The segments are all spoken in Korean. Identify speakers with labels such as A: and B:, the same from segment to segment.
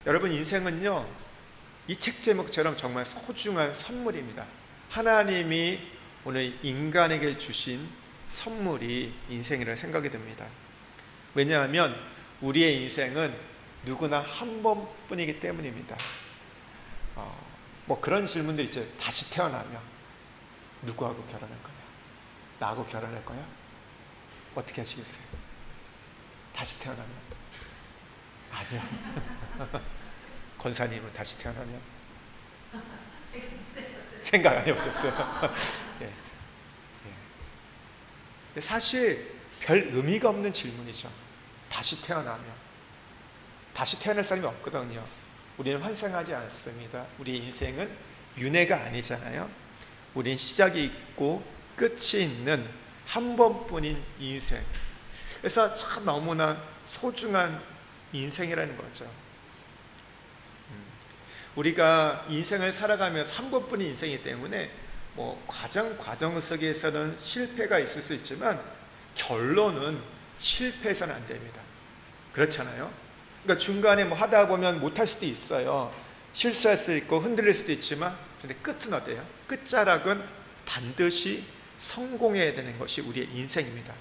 A: 여러분, 인생은요, 이 책 제목처럼 정말 소중한 선물입니다. 하나님이 오늘 인간에게 주신 선물이 인생이라는 생각이 듭니다. 왜냐하면 우리의 인생은 누구나 한 번뿐이기 때문입니다. 뭐 그런 질문들 있죠. 다시 태어나면 누구하고 결혼할 거냐? 나하고 결혼할 거야? 어떻게 하시겠어요? 다시 태어나면? 아니요. 권사님은 다시 태어나면? 생각 안 해보셨어요? 예. 근데 사실 별 의미가 없는 질문이죠. 다시 태어나면. 다시 태어날 사람이 없거든요. 우리는 환생하지 않습니다. 우리 인생은 윤회가 아니잖아요. 우린 시작이 있고 끝이 있는 한 번뿐인 인생. 그래서 참 너무나 소중한 인생이라는 거죠. 우리가 인생을 살아가면서 한 번뿐인 인생이기 때문에 뭐 과정 속에서는 실패가 있을 수 있지만 결론은 실패해서는 안 됩니다. 그렇잖아요. 그러니까 중간에 뭐 하다 보면 못할 수도 있어요. 실수할 수 있고 흔들릴 수도 있지만, 근데 끝은 어때요? 끝자락은 반드시 성공해야 되는 것이 우리의 인생입니다.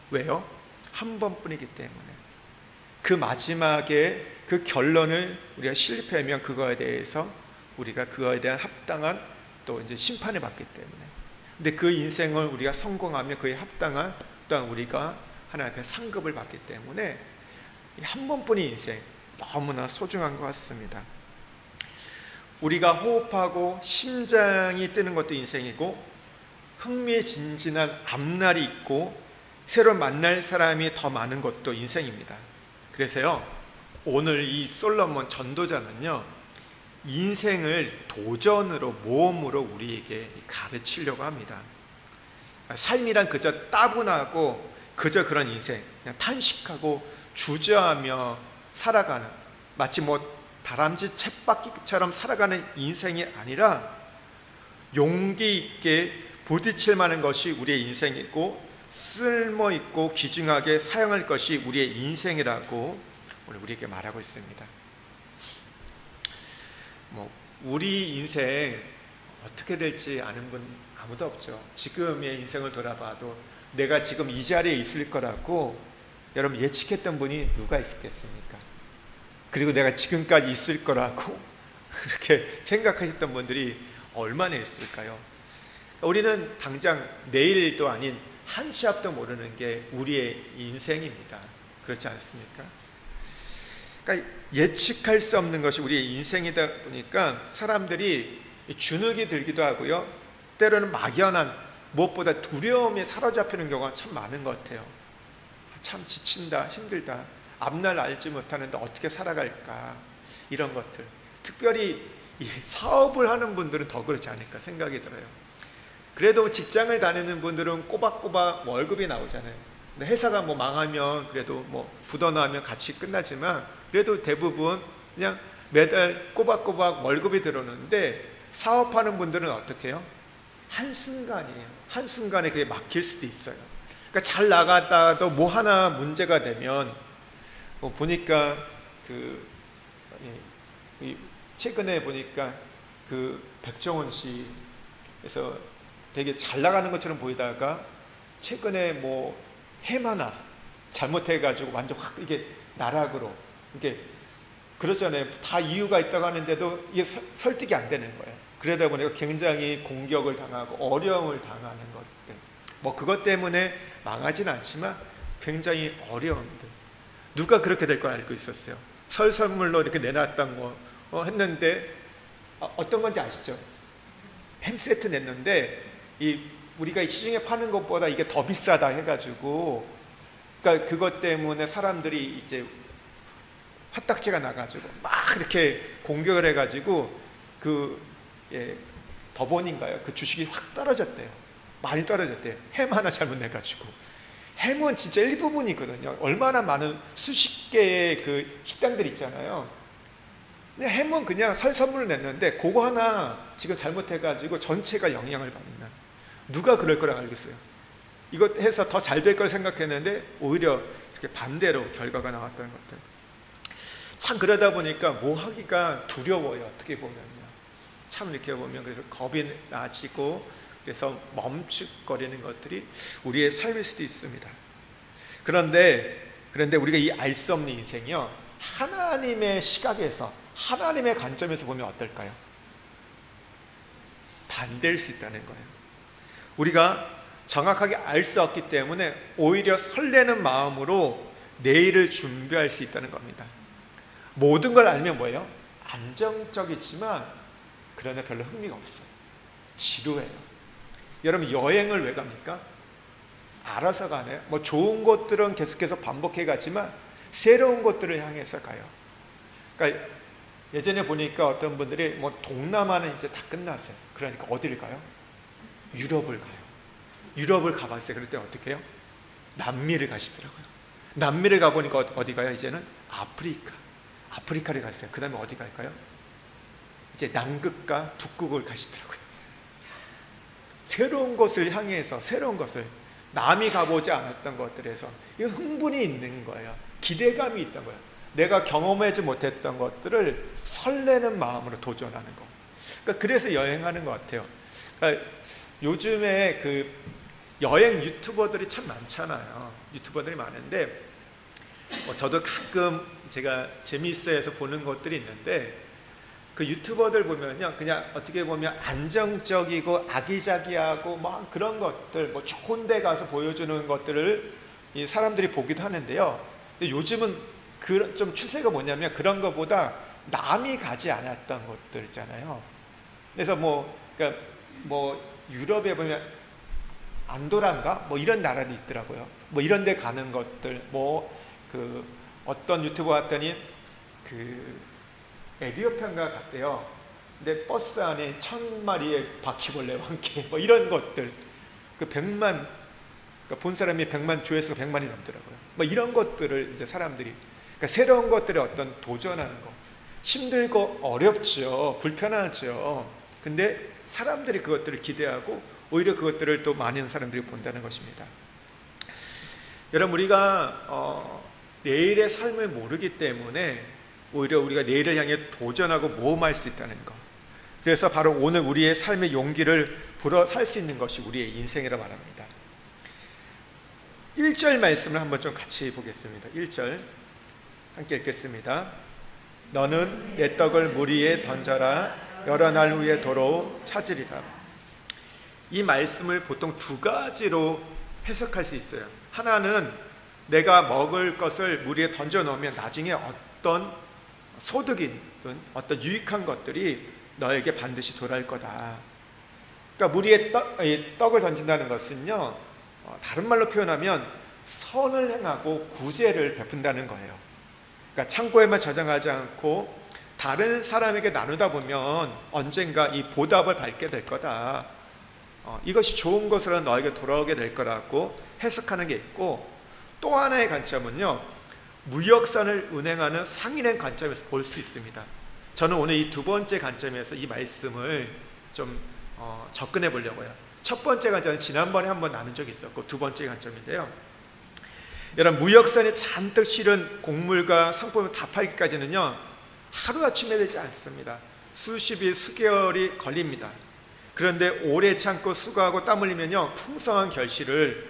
A: 왜요? 한 번뿐이기 때문에. 그 마지막에 그 결론을 우리가 실패하면 그거에 대해서 우리가 그거에 대한 합당한 또 이제 심판을 받기 때문에. 근데 그 인생을 우리가 성공하면 그에 합당한 또한 우리가 하나님께 상급을 받기 때문에 한 번뿐인 인생 너무나 소중한 것 같습니다. 우리가 호흡하고 심장이 뜨는 것도 인생이고, 흥미진진한 앞날이 있고 새로 만날 사람이 더 많은 것도 인생입니다. 그래서요, 오늘 이 솔로몬 전도자는요, 인생을 도전으로, 모험으로 우리에게 가르치려고 합니다. 삶이란 그저 따분하고 그저 그런 인생, 그냥 탄식하고 주저하며 살아가는, 마치 뭐 다람쥐 쳇바퀴처럼 살아가는 인생이 아니라 용기 있게 부딪힐 만한 것이 우리의 인생이고, 쓸모있고 귀중하게 사용할 것이 우리의 인생이라고 오늘 우리에게 말하고 있습니다. 뭐 우리 인생 어떻게 될지 아는 분 아무도 없죠. 지금의 인생을 돌아봐도 내가 지금 이 자리에 있을 거라고 여러분 예측했던 분이 누가 있었겠습니까? 그리고 내가 지금까지 있을 거라고 그렇게 생각하셨던 분들이 얼마나 있을까요? 우리는 당장 내일도 아닌 한 치 앞도 모르는 게 우리의 인생입니다. 그렇지 않습니까? 그러니까 예측할 수 없는 것이 우리의 인생이다 보니까 사람들이 주눅이 들기도 하고요, 때로는 막연한, 무엇보다 두려움에 사로잡히는 경우가 참 많은 것 같아요. 참 지친다, 힘들다, 앞날 알지 못하는데 어떻게 살아갈까, 이런 것들. 특별히 이 사업을 하는 분들은 더 그렇지 않을까 생각이 들어요. 그래도 직장을 다니는 분들은 꼬박꼬박 월급이 나오잖아요. 근데 회사가 뭐 망하면 그래도 뭐 부도나면 같이 끝나지만, 그래도 대부분 그냥 매달 꼬박꼬박 월급이 들어오는데, 사업하는 분들은 어떻게 해요? 한순간이에요. 한순간에 그게 막힐 수도 있어요. 그러니까 잘 나가다도 뭐 하나 문제가 되면, 뭐 보니까 최근에 보니까 그 백종원 씨에서 되게 잘 나가는 것처럼 보이다가 최근에 뭐 햄 하나 잘못해가지고 완전 확 이게 나락으로, 이게 그렇잖아요. 다 이유가 있다고 하는데도 이게 설득이 안 되는 거예요. 그러다 보니까 굉장히 공격을 당하고 어려움을 당하는 것들, 뭐 그것 때문에 망하진 않지만 굉장히 어려움들. 누가 그렇게 될 걸 알고 있었어요? 설 선물로 이렇게 내놨던 거 했는데 어떤 건지 아시죠? 햄 세트 냈는데 우리가 시중에 파는 것보다 이게 더 비싸다 해가지고, 그러니까 그것 때문에 사람들이 이제 화딱지가 나가지고 막 이렇게 공격을 해가지고 더본인가요? 그 주식이 확 떨어졌대요. 많이 떨어졌대요. 햄 하나 잘못 내가지고. 햄은 진짜 일부분이거든요. 얼마나 많은 수십 개의 그 식당들이 있잖아요. 근데 햄은 그냥 설 선물을 냈는데 그거 하나 지금 잘못해가지고 전체가 영향을 받는. 누가 그럴 거라고 알겠어요? 이거 해서 더 잘 될 걸 생각했는데 오히려 이렇게 반대로 결과가 나왔다는 것들. 참 그러다 보니까 뭐 하기가 두려워요. 어떻게 보면요. 참 이렇게 보면 그래서 겁이 나지고 그래서 멈칫거리는 것들이 우리의 삶일 수도 있습니다. 그런데 우리가 이 알 수 없는 인생이요, 하나님의 시각에서, 하나님의 관점에서 보면 어떨까요? 반대일 수 있다는 거예요. 우리가 정확하게 알 수 없기 때문에 오히려 설레는 마음으로 내일을 준비할 수 있다는 겁니다. 모든 걸 알면 뭐예요? 안정적이지만 그러나 별로 흥미가 없어요. 지루해요. 여러분, 여행을 왜 갑니까? 알아서 가네요. 뭐 좋은 것들은 계속해서 반복해 가지만 새로운 것들을 향해서 가요. 그러니까 예전에 보니까 어떤 분들이 뭐 동남아는 이제 다 끝났어요. 그러니까 어디를 가요? 유럽을 가요. 유럽을 가봤어요. 그럴 때 어떻게 해요? 남미를 가시더라고요. 남미를 가보니까 어디 가요? 이제는 아프리카를 갔어요. 그 다음에 어디 갈까요? 이제 남극과 북극을 가시더라고요. 새로운 곳을 향해서, 새로운 것을, 남이 가보지 않았던 것들에서 흥분이 있는 거예요. 기대감이 있던 거예요. 내가 경험하지 못했던 것들을 설레는 마음으로 도전하는 거. 그러니까 그래서 여행하는 것 같아요. 그러니까 요즘에 그 여행 유튜버들이 참 많잖아요. 유튜버들이 많은데 저도 가끔 제가 재미있어해서 보는 것들이 있는데, 그 유튜버들 보면요, 그냥 어떻게 보면 안정적이고 아기자기하고 막 그런 것들, 뭐 좋은 데 가서 보여주는 것들을 이 사람들이 보기도 하는데요. 근데 요즘은 좀 추세가 뭐냐면 그런 것보다 남이 가지 않았던 것들 있잖아요. 그래서 그러니까 유럽에 보면 안도라인가 뭐 이런 나라도 있더라고요. 뭐 이런 데 가는 것들, 그 어떤 유튜버 왔더니 그 에디오피아인가 갔대요. 근데 버스 안에 1000마리의 바퀴벌레와 함께 뭐 이런 것들, 그 100만, 그러니까 본 사람이 100만, 조회수가 100만이 넘더라고요. 뭐 이런 것들을 이제 사람들이, 그러니까 새로운 것들에 어떤 도전하는 거, 힘들고 어렵죠. 불편하죠. 근데 사람들이 그것들을 기대하고 오히려 그것들을 또 많은 사람들이 본다는 것입니다. 여러분, 우리가 내일의 삶을 모르기 때문에 오히려 우리가 내일을 향해 도전하고 모험할 수 있다는 것. 그래서 바로 오늘 우리의 삶의 용기를 불어 살 수 있는 것이 우리의 인생이라 말합니다. 1절 말씀을 한번 좀 같이 보겠습니다. 1절 함께 읽겠습니다. 너는 내 떡을 물 위에 던져라. 여러 날 후에 도로 찾으리라. 이 말씀을 보통 두 가지로 해석할 수 있어요. 하나는 내가 먹을 것을 물 위에 던져 놓으면 나중에 어떤 소득이든 어떤 유익한 것들이 너에게 반드시 돌아올 거다. 그러니까 물 위에 떡을 던진다는 것은요, 다른 말로 표현하면 선을 행하고 구제를 베푼다는 거예요. 그러니까 창고에만 저장하지 않고 다른 사람에게 나누다 보면 언젠가 이 보답을 받게 될 거다. 이것이 좋은 것으로 너에게 돌아오게 될 거라고 해석하는 게 있고, 또 하나의 관점은요, 무역선을 운행하는 상인의 관점에서 볼 수 있습니다. 저는 오늘 이 두 번째 관점에서 이 말씀을 좀 접근해 보려고요. 첫 번째 관점은 지난번에 한번 나눈 적이 있었고, 두 번째 관점인데요, 여러분, 무역선에 잔뜩 실은 곡물과 상품을 다 팔기까지는요 하루아침에 되지 않습니다. 수십일, 수개월이 걸립니다. 그런데 오래 참고 수고하고 땀 흘리면요 풍성한 결실을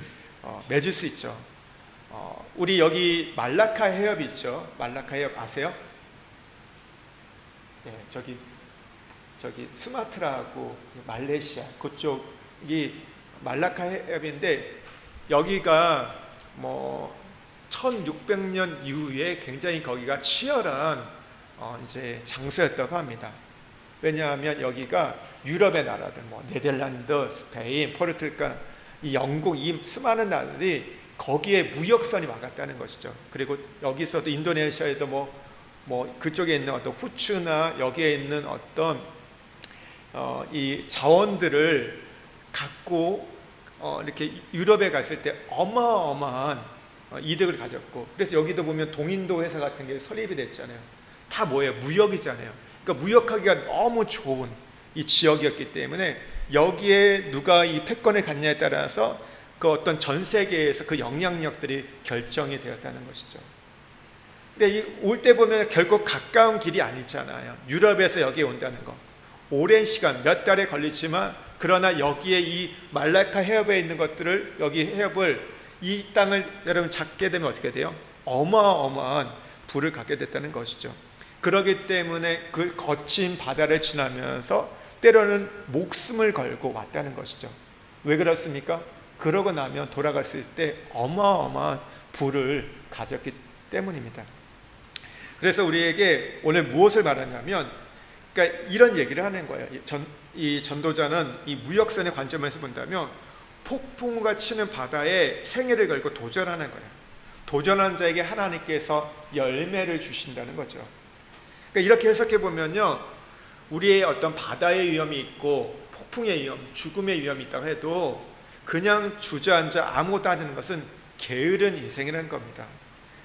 A: 맺을 수 있죠. 우리 여기 말라카 해협이 있죠. 말라카 해협 아세요? 네, 저기 수마트라하고 말레이시아 그쪽이 말라카 해협인데, 여기가 1600년 이후에 굉장히 거기가 치열한 이제 장소였다고 합니다. 왜냐하면 여기가 유럽의 나라들, 네덜란드, 스페인, 포르투갈, 이 영국, 이 수많은 나라들이 거기에 무역선이 와갔다는 것이죠. 그리고 여기서도 인도네시아에도 그쪽에 있는 어떤 후추나 여기에 있는 어떤 이 자원들을 갖고 이렇게 유럽에 갔을 때 어마어마한 이득을 가졌고, 그래서 여기도 보면 동인도 회사 같은 게 설립이 됐잖아요. 다 뭐예요? 무역이잖아요. 그러니까 무역하기가 너무 좋은 이 지역이었기 때문에 여기에 누가 이 패권을 갖냐에 따라서 그 어떤 전 세계에서 그 영향력들이 결정이 되었다는 것이죠. 근데 올 때 보면 결코 가까운 길이 아니잖아요. 유럽에서 여기에 온다는 거. 오랜 시간, 몇 달에 걸리지만 그러나 여기에 이 말라카 해협에 있는 것들을 여기 해협을 이 땅을 여러분 잡게 되면 어떻게 돼요? 어마어마한 불을 갖게 됐다는 것이죠. 그렇기 때문에 그 거친 바다를 지나면서 때로는 목숨을 걸고 왔다는 것이죠. 왜 그렇습니까? 그러고 나면 돌아갔을 때 어마어마한 불을 가졌기 때문입니다. 그래서 우리에게 오늘 무엇을 말하냐면, 그러니까 이런 얘기를 하는 거예요. 이 전도자는 이 무역선의 관점에서 본다면 폭풍우가 치는 바다에 생애를 걸고 도전하는 거예요. 도전한 자에게 하나님께서 열매를 주신다는 거죠. 그러니까 이렇게 해석해 보면요, 우리의 어떤 바다의 위험이 있고 폭풍의 위험, 죽음의 위험이 있다고 해도 그냥 주저앉아 아무것도 하지 않는 것은 게으른 인생이라는 겁니다.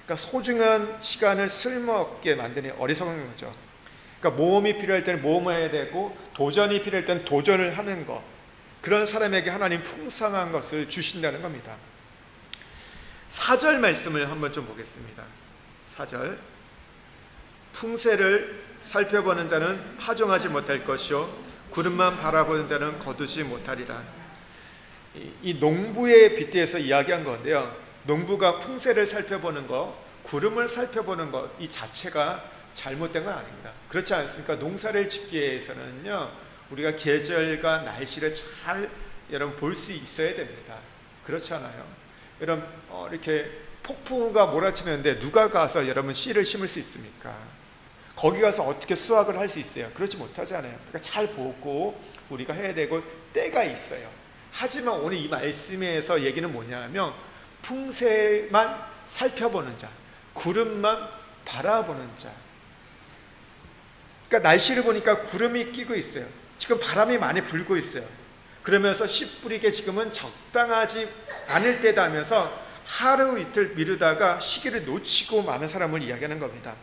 A: 그러니까 소중한 시간을 쓸모없게 만드는 어리석은 거죠. 그러니까 모험이 필요할 때는 모험을 해야 되고 도전이 필요할 때는 도전을 하는 것, 그런 사람에게 하나님 풍성한 것을 주신다는 겁니다. 4절 말씀을 한번 좀 보겠습니다. 4절, 풍세를 살펴보는 자는 파종하지 못할 것이요 구름만 바라보는 자는 거두지 못하리라. 이 농부에 빗대어서 이야기한 건데요, 농부가 풍세를 살펴보는 것, 구름을 살펴보는 것, 이 자체가 잘못된 건 아닙니다. 그렇지 않습니까? 농사를 짓기 위해서는요, 우리가 계절과 날씨를 잘 여러분 볼 수 있어야 됩니다. 그렇지 않아요? 여러분 이렇게 폭풍우가 몰아치는데 누가 가서 여러분 씨를 심을 수 있습니까? 거기 가서 어떻게 수확을 할 수 있어요? 그렇지 못하잖아요. 그러니까 잘 보고 우리가 해야 되고 때가 있어요. 하지만 오늘 이 말씀에서 얘기는 뭐냐면 풍세만 살펴보는 자, 구름만 바라보는 자. 그러니까 날씨를 보니까 구름이 끼고 있어요. 지금 바람이 많이 불고 있어요. 그러면서 씨 뿌리게 지금은 적당하지 않을 때다 하면서 하루 이틀 미루다가 시기를 놓치고 많은 사람을 이야기하는 겁니다.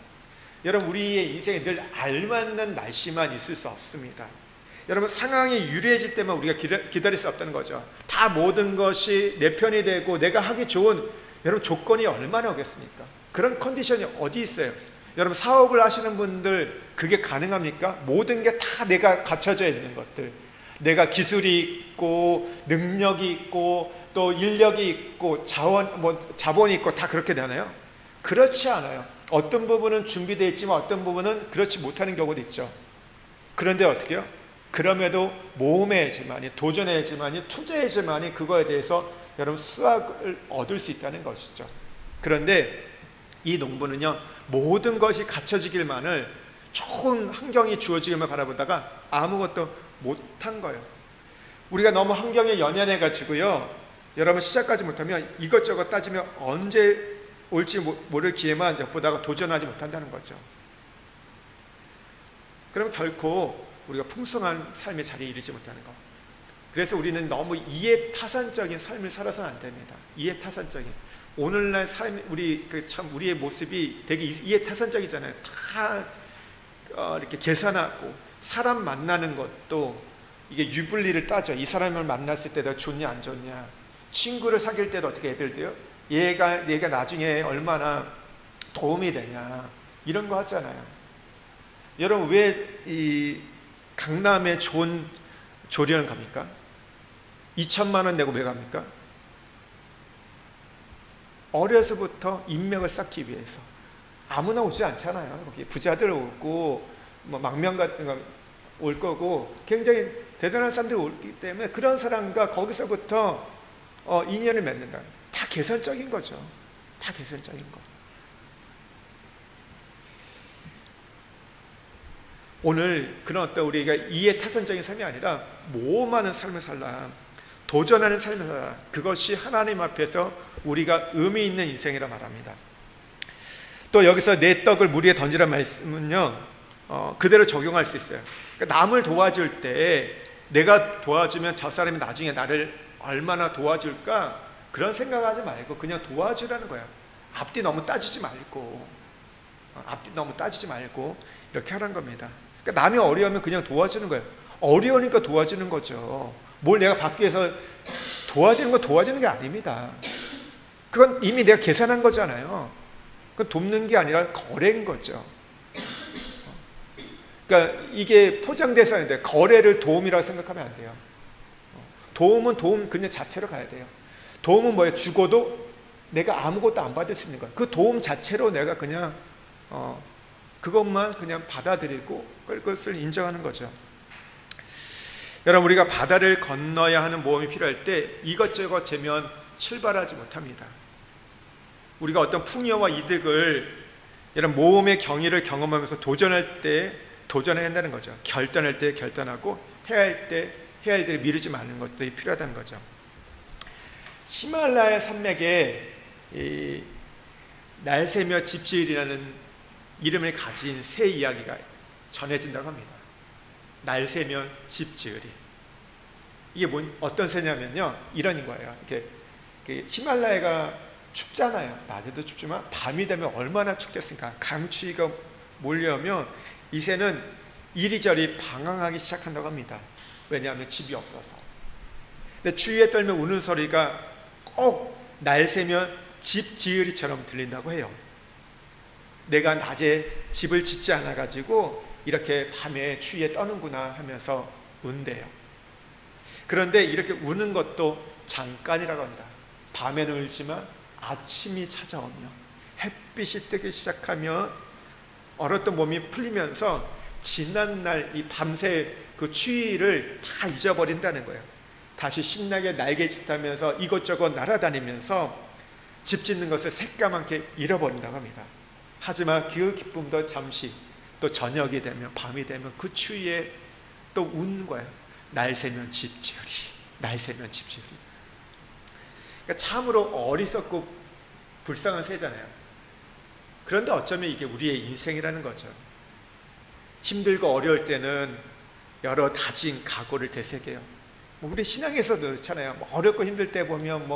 A: 여러분, 우리의 인생에 늘 알맞는 날씨만 있을 수 없습니다. 여러분, 상황이 유리해질 때만 우리가 기다릴 수 없다는 거죠. 다 모든 것이 내 편이 되고 내가 하기 좋은 여러분 조건이 얼마나 오겠습니까? 그런 컨디션이 어디 있어요? 여러분, 사업을 하시는 분들 그게 가능합니까? 모든 게 다 내가 갖춰져 있는 것들, 내가 기술이 있고 능력이 있고 또 인력이 있고 자본이 있고 다 그렇게 되나요? 그렇지 않아요. 어떤 부분은 준비되어 있지만 어떤 부분은 그렇지 못하는 경우도 있죠. 그런데 어떻게 해요? 그럼에도 모험해야지만이, 도전해야지만이, 투자해야지만이 그거에 대해서 여러분 수확을 얻을 수 있다는 것이죠. 그런데 이 농부는요, 모든 것이 갖춰지길만을, 좋은 환경이 주어지기만 바라보다가 아무것도 못한 거예요. 우리가 너무 환경에 연연해 가지고요, 여러분 시작하지 못하면 이것저것 따지면 언제 올지 모를 기회만 엿보다가 도전하지 못한다는 거죠. 그럼 결코 우리가 풍성한 삶의 자리에 이르지 못하는 것. 그래서 우리는 너무 이해타산적인 삶을 살아서는 안 됩니다. 이해타산적인. 오늘날 삶, 우리의 모습이 되게 이해타산적이잖아요. 다 이렇게 계산하고, 사람 만나는 것도 이게 유불리를 따져. 이 사람을 만났을 때 내가 좋냐 안 좋냐. 친구를 사귈 때도 어떻게 애들 돼요? 얘가 나중에 얼마나 도움이 되냐, 이런 거 하잖아요. 여러분, 왜 이 강남에 좋은 조리원 갑니까? 2천만 원 내고 왜 갑니까? 어려서부터 인맥을 쌓기 위해서. 아무나 오지 않잖아요. 거기 부자들 오고 뭐 망명 같은 거 올 거고 굉장히 대단한 사람들이 오기 때문에 그런 사람과 거기서부터 인연을 맺는다. 다 계산적인 거죠. 다 계산적인 거. 오늘 그런 어떤 우리가 이해타산적인 삶이 아니라 모험하는 삶을 살라, 도전하는 삶을 살라. 그것이 하나님 앞에서 우리가 의미 있는 인생이라 말합니다. 또 여기서 내 떡을 물 위에 던지라는 말씀은요, 그대로 적용할 수 있어요. 그러니까 남을 도와줄 때 내가 도와주면 저 사람이 나중에 나를 얼마나 도와줄까, 그런 생각하지 말고 그냥 도와주라는 거예요. 앞뒤 너무 따지지 말고, 이렇게 하라는 겁니다. 그러니까 남이 어려우면 그냥 도와주는 거예요. 어려우니까 도와주는 거죠. 뭘 내가 받기 위해서 도와주는 게 아닙니다. 그건 이미 내가 계산한 거잖아요. 그 돕는 게 아니라 거래인 거죠. 그러니까 이게 포장대사인데 거래를 도움이라고 생각하면 안 돼요. 도움은 도움 그냥 자체로 가야 돼요. 도움은 뭐예요? 죽어도 내가 아무것도 안 받을 수 있는 거예요. 그 도움 자체로 내가 그냥 그것만 그냥 받아들이고 그것을 인정하는 거죠. 여러분, 우리가 바다를 건너야 하는 모험이 필요할 때 이것저것 재면 출발하지 못합니다. 우리가 어떤 풍요와 이득을 이런 모험의 경위를 경험하면서 도전할 때 도전해야 한다는 거죠. 결단할 때 결단하고 해야 할 때 해야 할 일을 미루지 말는 것들이 필요하다는 거죠. 히말라야 산맥에 이 날새며 집지을이라는 이름을 가진 새 이야기가 전해진다고 합니다. 날새며 집지을이. 이게 어떤 새냐면요, 이런 거예요. 이렇게 히말라야가 춥잖아요. 낮에도 춥지만 밤이 되면 얼마나 춥겠습니까? 강추위가 몰려오면 이 새는 이리저리 방황하기 시작한다고 합니다. 왜냐하면 집이 없어서. 근데 추위에 떨며 우는 소리가 꼭 날새면 집지으리처럼 들린다고 해요. 내가 낮에 집을 짓지 않아가지고 이렇게 밤에 추위에 떠는구나 하면서 운대요. 그런데 이렇게 우는 것도 잠깐이라고 합니다. 밤에는 울지만 아침이 찾아오며 햇빛이 뜨기 시작하면 얼었던 몸이 풀리면서 지난날 이 밤새 그 추위를 다 잊어버린다는 거예요. 다시 신나게 날개짓하면서 이것저것 날아다니면서 집 짓는 것을 새까맣게 잃어버린다고 합니다. 하지만 그 기쁨도 잠시, 또 저녁이 되면 밤이 되면 그 추위에 또 웃는 거예요. 날새면 집지으리, 날새면 집지으리. 그러니까 참으로 어리석고 불쌍한 새잖아요. 그런데 어쩌면 이게 우리의 인생이라는 거죠. 힘들고 어려울 때는 여러 다진 각오를 되새겨요. 우리 신앙에서도 그렇잖아요. 어렵고 힘들 때 보면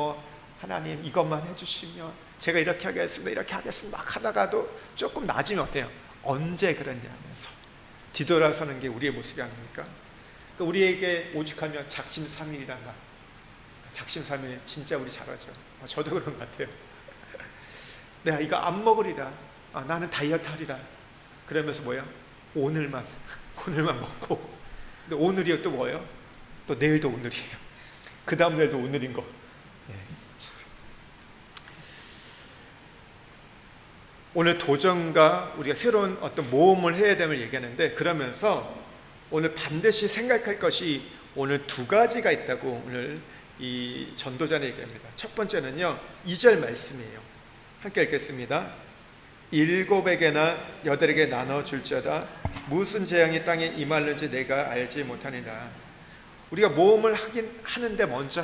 A: 하나님 이것만 해주시면 제가 이렇게 하겠습니다, 이렇게 하겠습니다 막 하다가도 조금 낮으면 어때요? 언제 그러냐 하면서 뒤돌아서는 게 우리의 모습이 아닙니까? 그러니까 우리에게 오죽하면 작심삼일이란가. 작심삼일 진짜 우리 잘하죠. 저도 그런 것 같아요. 내가 이거 안 먹으리라, 나는 다이어트 하리라 그러면서 오늘만 먹고, 근데 오늘이 또 뭐예요? 또 내일도 오늘이에요. 그 다음 날도 오늘인 거. 오늘 도전과 우리가 새로운 어떤 모험을 해야 됨을 얘기하는데, 그러면서 오늘 반드시 생각할 것이 오늘 두 가지가 있다고 오늘 이 전도자는 얘기합니다. 첫 번째는요, 2절 말씀이에요. 함께 읽겠습니다. 7에게나 8에게 나눠 줄지어다. 무슨 재앙이 땅에 임하는지 내가 알지 못하니라. 우리가 모험을 하는데 먼저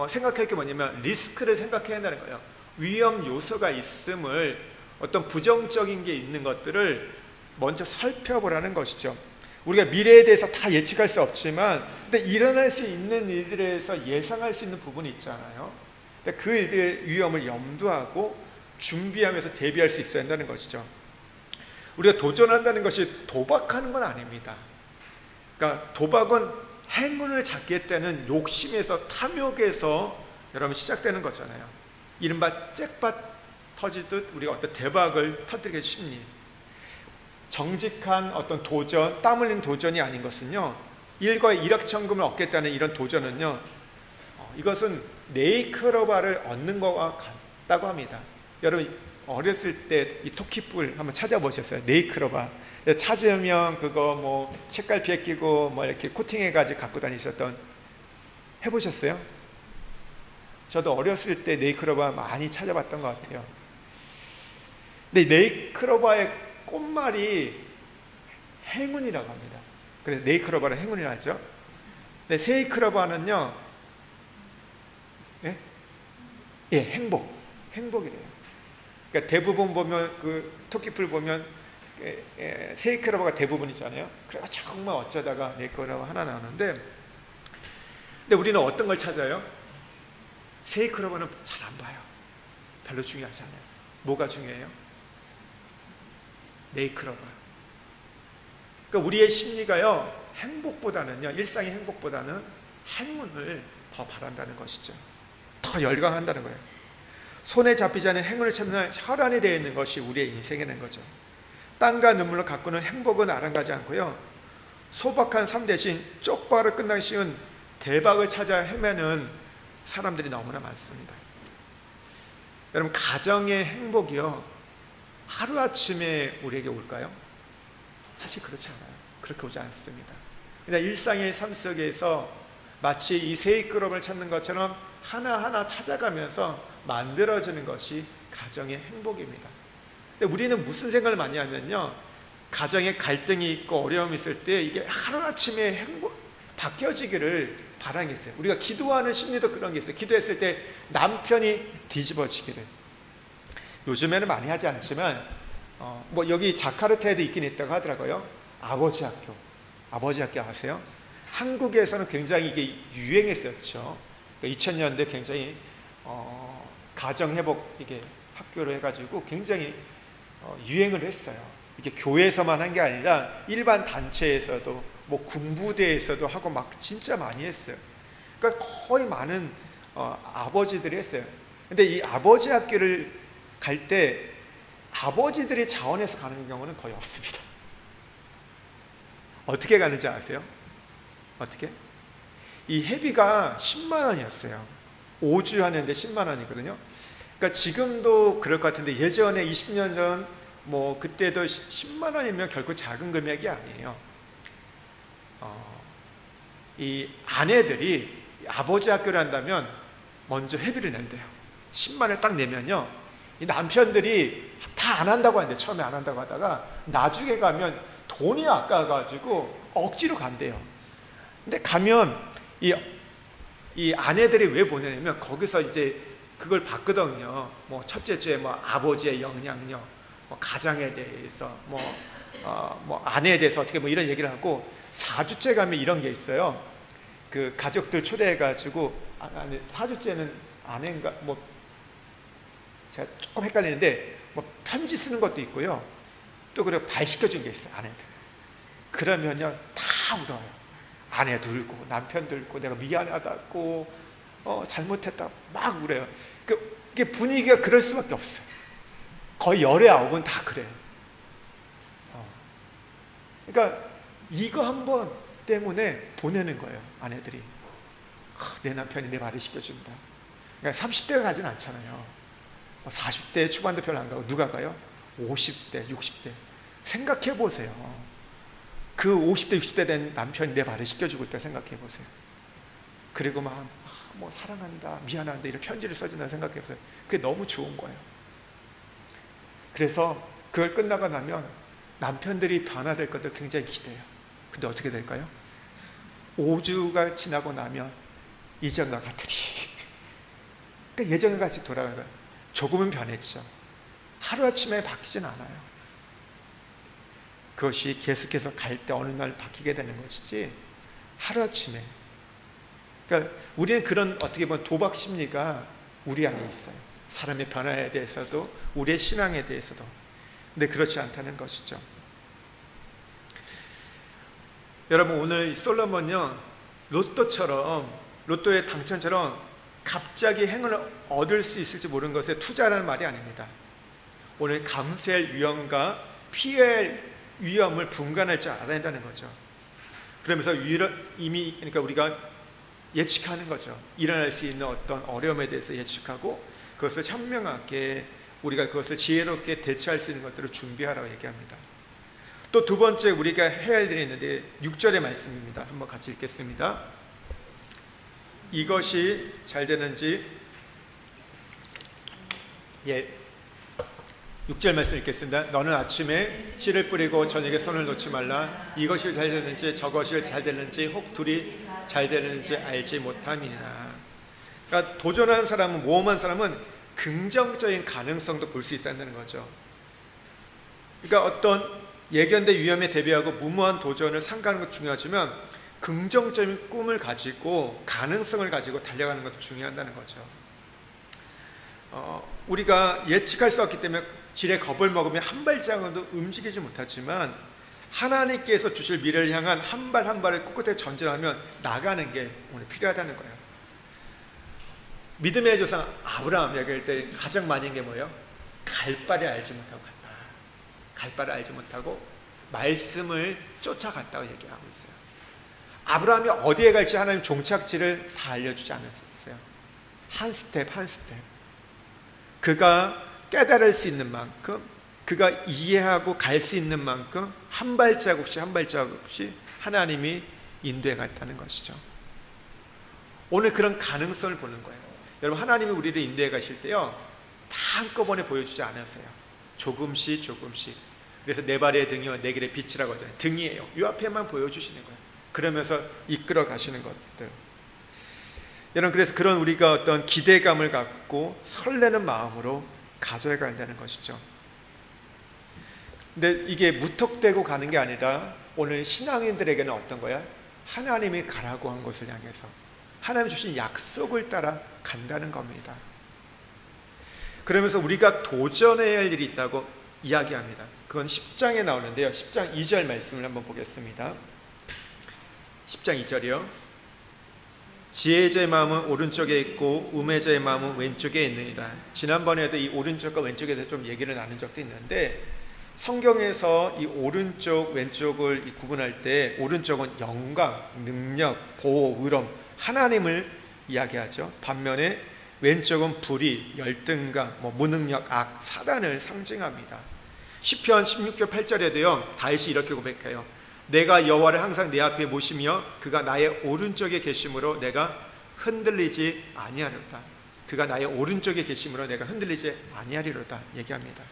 A: 생각할 게 뭐냐면 리스크를 생각해야 한다는 거예요. 위험 요소가 있음을, 어떤 부정적인 게 있는 것들을 먼저 살펴보라는 것이죠. 우리가 미래에 대해서 다 예측할 수 없지만 근데 일어날 수 있는 일들에서 예상할 수 있는 부분이 있잖아요. 근데 그 일들의 위험을 염두하고 준비하면서 대비할 수 있어야 한다는 것이죠. 우리가 도전한다는 것이 도박하는 건 아닙니다. 그러니까 도박은 행운을 잡겠다는 욕심에서, 탐욕에서 여러분 시작되는 거잖아요. 이른바 잭팟 터지듯 우리가 어떤 대박을 터뜨리기 쉽니. 정직한 어떤 도전, 땀 흘린 도전이 아닌 것은요, 일거에 일확천금을 얻겠다는 이런 도전은요, 이것은 네이클로바를 얻는 것과 같다고 합니다. 여러분 어렸을 때 이 토끼뿔 한번 찾아보셨어요? 네이클로바 찾으면 그거 책갈피에 끼고 이렇게 코팅해가지고 갖고 다니셨던, 해보셨어요? 저도 어렸을 때 네이클로바 많이 찾아봤던 것 같아요. 근데 네이클로바의 꽃말이 행운이라고 합니다. 그래서 네이클로바를 행운이라 하죠. 근데 세이클로바는요, 행복이래요. 그러니까 대부분 보면 그 토끼풀 보면 세이클로바가 대부분이잖아요. 그래서 정말 어쩌다가 네이클로바 하나 나오는데, 근데 우리는 어떤 걸 찾아요? 세이클로바는 잘 안 봐요. 별로 중요하지 않아요. 뭐가 중요해요? 네이클로바. 그러니까 우리의 심리가요, 행복보다는요, 일상의 행복보다는 행운을 더 바란다는 것이죠. 더 열광한다는 거예요. 손에 잡히지 않는 행운을 찾는 혈안이 되어 있는 것이 우리의 인생이라는 거죠. 땀과 눈물로 가꾸는 행복은 아랑가지 않고요, 소박한 삶 대신 쪽박으로 끝나기 쉬운 대박을 찾아 헤매는 사람들이 너무나 많습니다. 여러분, 가정의 행복이요, 하루아침에 우리에게 올까요? 사실 그렇지 않아요. 그렇게 오지 않습니다. 그냥 일상의 삶 속에서 마치 이 세이끄럼을 찾는 것처럼 하나하나 찾아가면서 만들어지는 것이 가정의 행복입니다. 근데 우리는 무슨 생각을 많이 하면요, 가정에 갈등이 있고 어려움이 있을 때 이게 하루아침에 바뀌어지기를 바라겠어요. 우리가 기도하는 심리도 그런 게 있어요. 기도했을 때 남편이 뒤집어지기를. 요즘에는 많이 하지 않지만 뭐 여기 자카르타에도 있긴 있다고 하더라고요. 아버지 학교 아세요? 한국에서는 굉장히 이게 유행했었죠. 그러니까 2000년대 굉장히 가정회복 이게 학교로 해가지고 굉장히 유행을 했어요. 이게 교회에서만 한 게 아니라 일반 단체에서도 뭐 군부대에서도 하고 막 진짜 많이 했어요. 그러니까 거의 많은 아버지들이 했어요. 근데 이 아버지 학교를 갈 때 아버지들이 자원해서 가는 경우는 거의 없습니다. 어떻게 가는지 아세요? 어떻게? 이 회비가 10만 원이었어요. 5주 하는데 10만 원이거든요. 그러니까 지금도 그럴 것 같은데 예전에 20년 전 뭐 그때도 10만 원이면 결코 작은 금액이 아니에요. 이 아내들이 아버지 학교를 한다면 먼저 회비를 낸대요. 10만 원을 딱 내면요, 이 남편들이 다 안 한다고 하는데, 처음에 안 한다고 하다가 나중에 가면 돈이 아까워가지고 억지로 간대요. 근데 가면 이 아내들이 왜 보내냐면 거기서 이제 그걸 받거든요. 뭐 첫째 주에 뭐 아버지의 영향력, 뭐 가장에 대해서 뭐 아내에 대해서 어떻게 뭐 이런 얘기를 하고, 4주째 가면 이런 게 있어요. 그 가족들 초대해가지고 4주째는 아내인가 뭐 제가 조금 헷갈리는데 뭐 편지 쓰는 것도 있고요. 또 그리고 발 씻겨준 게 있어요, 아내들. 그러면요 다 울어요. 아내도 울고 남편도 울고 내가 미안하다고 잘못했다 막 울어요. 이게 분위기가 그럴 수밖에 없어요. 거의 열의 9은 다 그래요. 그러니까 이거 한 번 때문에 보내는 거예요, 아내들이. 내 남편이 내 말을 시켜준다. 그러니까 30대가 가진 않잖아요. 40대 초반도 별로 안 가고, 누가 가요? 50대, 60대. 생각해 보세요. 그 50대, 60대 된 남편이 내 말을 시켜주고 있다 생각해 보세요. 그리고 막 뭐 사랑한다, 미안한다 이런 편지를 써준다 생각해 보세요. 그게 너무 좋은 거예요. 그래서 그걸 끝나고 나면 남편들이 변화될 것도 굉장히 기대해요. 근데 어떻게 될까요? 5주가 지나고 나면 이전과 같으리. 그러니까 예전과 같이 돌아가는 거예요. 조금은 변했죠. 하루아침에 바뀌진 않아요. 그것이 계속해서 갈 때 어느 날 바뀌게 되는 것이지 하루아침에. 그러니까 우리는 그런 어떻게 보면 도박 심리가 우리 안에 있어요. 사람의 변화에 대해서도 우리의 신앙에 대해서도. 근데 그렇지 않다는 것이죠. 여러분, 오늘 이 솔로몬요, 로또의 당첨처럼 갑자기 행운을 얻을 수 있을지 모르는 것에 투자라는 말이 아닙니다. 오늘 감수할 위험과 피할 위험을 분간할 줄 알아야 한다는 거죠. 그러면서 이미 그러니까 우리가 예측하는 거죠. 일어날 수 있는 어떤 어려움에 대해서 예측하고 그것을 현명하게 우리가 그것을 지혜롭게 대처할 수 있는 것들을 준비하라고 얘기합니다. 또 두 번째 우리가 해야 할 일이 있는데 6절의 말씀입니다. 한번 같이 읽겠습니다. 이것이 잘 되는지 6절 말씀 읽겠습니다. 너는 아침에 씨를 뿌리고 저녁에 손을 놓지 말라. 이것이 잘 되는지 저것이 잘 되는지 혹 둘이 잘 되는지 알지 못함이니라. 그러니까 도전하는 사람은, 모험한 사람은 긍정적인 가능성도 볼 수 있어야 한다는 거죠. 그러니까 어떤 예견된 위험에 대비하고 무모한 도전을 삼가는 것도 중요하지만 긍정적인 꿈을 가지고 가능성을 가지고 달려가는 것도 중요하다는 거죠. 우리가 예측할 수 없기 때문에 지레 겁을 먹으면 한 발짝도 움직이지 못하지만 하나님께서 주실 미래를 향한 한 발 한 발을 꿋꿋하게 전진하면 나가는 게 오늘 필요하다는 거예요. 믿음의 조상 아브라함 얘기할 때 가장 많이 한 게 뭐예요? 갈 바를 알지 못하고 갔다. 갈 바를 알지 못하고 말씀을 쫓아갔다고 얘기하고 있어요. 아브라함이 어디에 갈지 하나님 종착지를 다 알려주지 않았어요. 한 스텝 한 스텝 그가 깨달을 수 있는 만큼, 그가 이해하고 갈 수 있는 만큼 한 발자국씩 한 발자국씩 하나님이 인도해 갔다는 것이죠. 오늘 그런 가능성을 보는 거예요. 여러분, 하나님이 우리를 인도해 가실 때요, 다 한꺼번에 보여주지 않으세요. 조금씩 조금씩. 그래서 내 발의 등이요 내 길의 빛이라고 하잖아요. 등이에요. 이 앞에만 보여주시는 거예요. 그러면서 이끌어 가시는 것들. 여러분, 그래서 그런 우리가 어떤 기대감을 갖고 설레는 마음으로 가져야 한다는 것이죠. 근데 이게 무턱대고 가는 게 아니라 오늘 신앙인들에게는 어떤 거야? 하나님이 가라고 한 곳을 향해서 하나님 주신 약속을 따라 간다는 겁니다. 그러면서 우리가 도전해야 할 일이 있다고 이야기합니다. 그건 10장에 나오는데요, 10장 2절 말씀을 한번 보겠습니다. 10장 2절이요. 지혜자의 마음은 오른쪽에 있고 우매자의 마음은 왼쪽에 있느니라. 지난번에도 이 오른쪽과 왼쪽에 대해서 좀 얘기를 나눈 적도 있는데, 성경에서 이 오른쪽 왼쪽을 구분할 때 오른쪽은 영광, 능력, 보호, 의로움, 하나님을 이야기하죠. 반면에 왼쪽은 불의, 열등감, 무능력, 악, 사단을 상징합니다. 시편 16편 8절에도요 다윗이 이렇게 고백해요. 내가 여호와를 항상 내 앞에 모시며 그가 나의 오른쪽에 계심으로 내가 흔들리지 아니하리로다. 그가 나의 오른쪽에 계심으로 내가 흔들리지 아니하리로다 얘기합니다.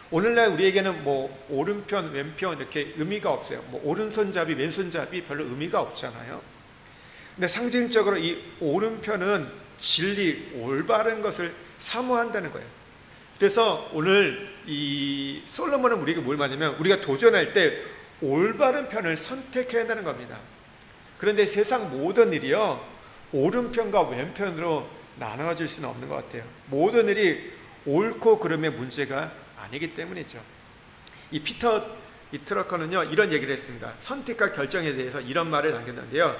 A: 오늘날 우리에게는 오른편 왼편 이렇게 의미가 없어요. 오른손잡이 왼손잡이 별로 의미가 없잖아요. 근데 상징적으로 이 오른편은 진리, 올바른 것을 사모한다는 거예요. 그래서 오늘 이 솔로몬은 우리에게 뭘 말하냐면, 우리가 도전할 때 올바른 편을 선택해야 한다는 겁니다. 그런데 세상 모든 일이요 오른편과 왼편으로 나눠질 수는 없는 것 같아요. 모든 일이 옳고 그름의 문제가 아니기 때문이죠. 이 피터 트러커는요 이런 얘기를 했습니다. 선택과 결정에 대해서 이런 말을 남겼는데요.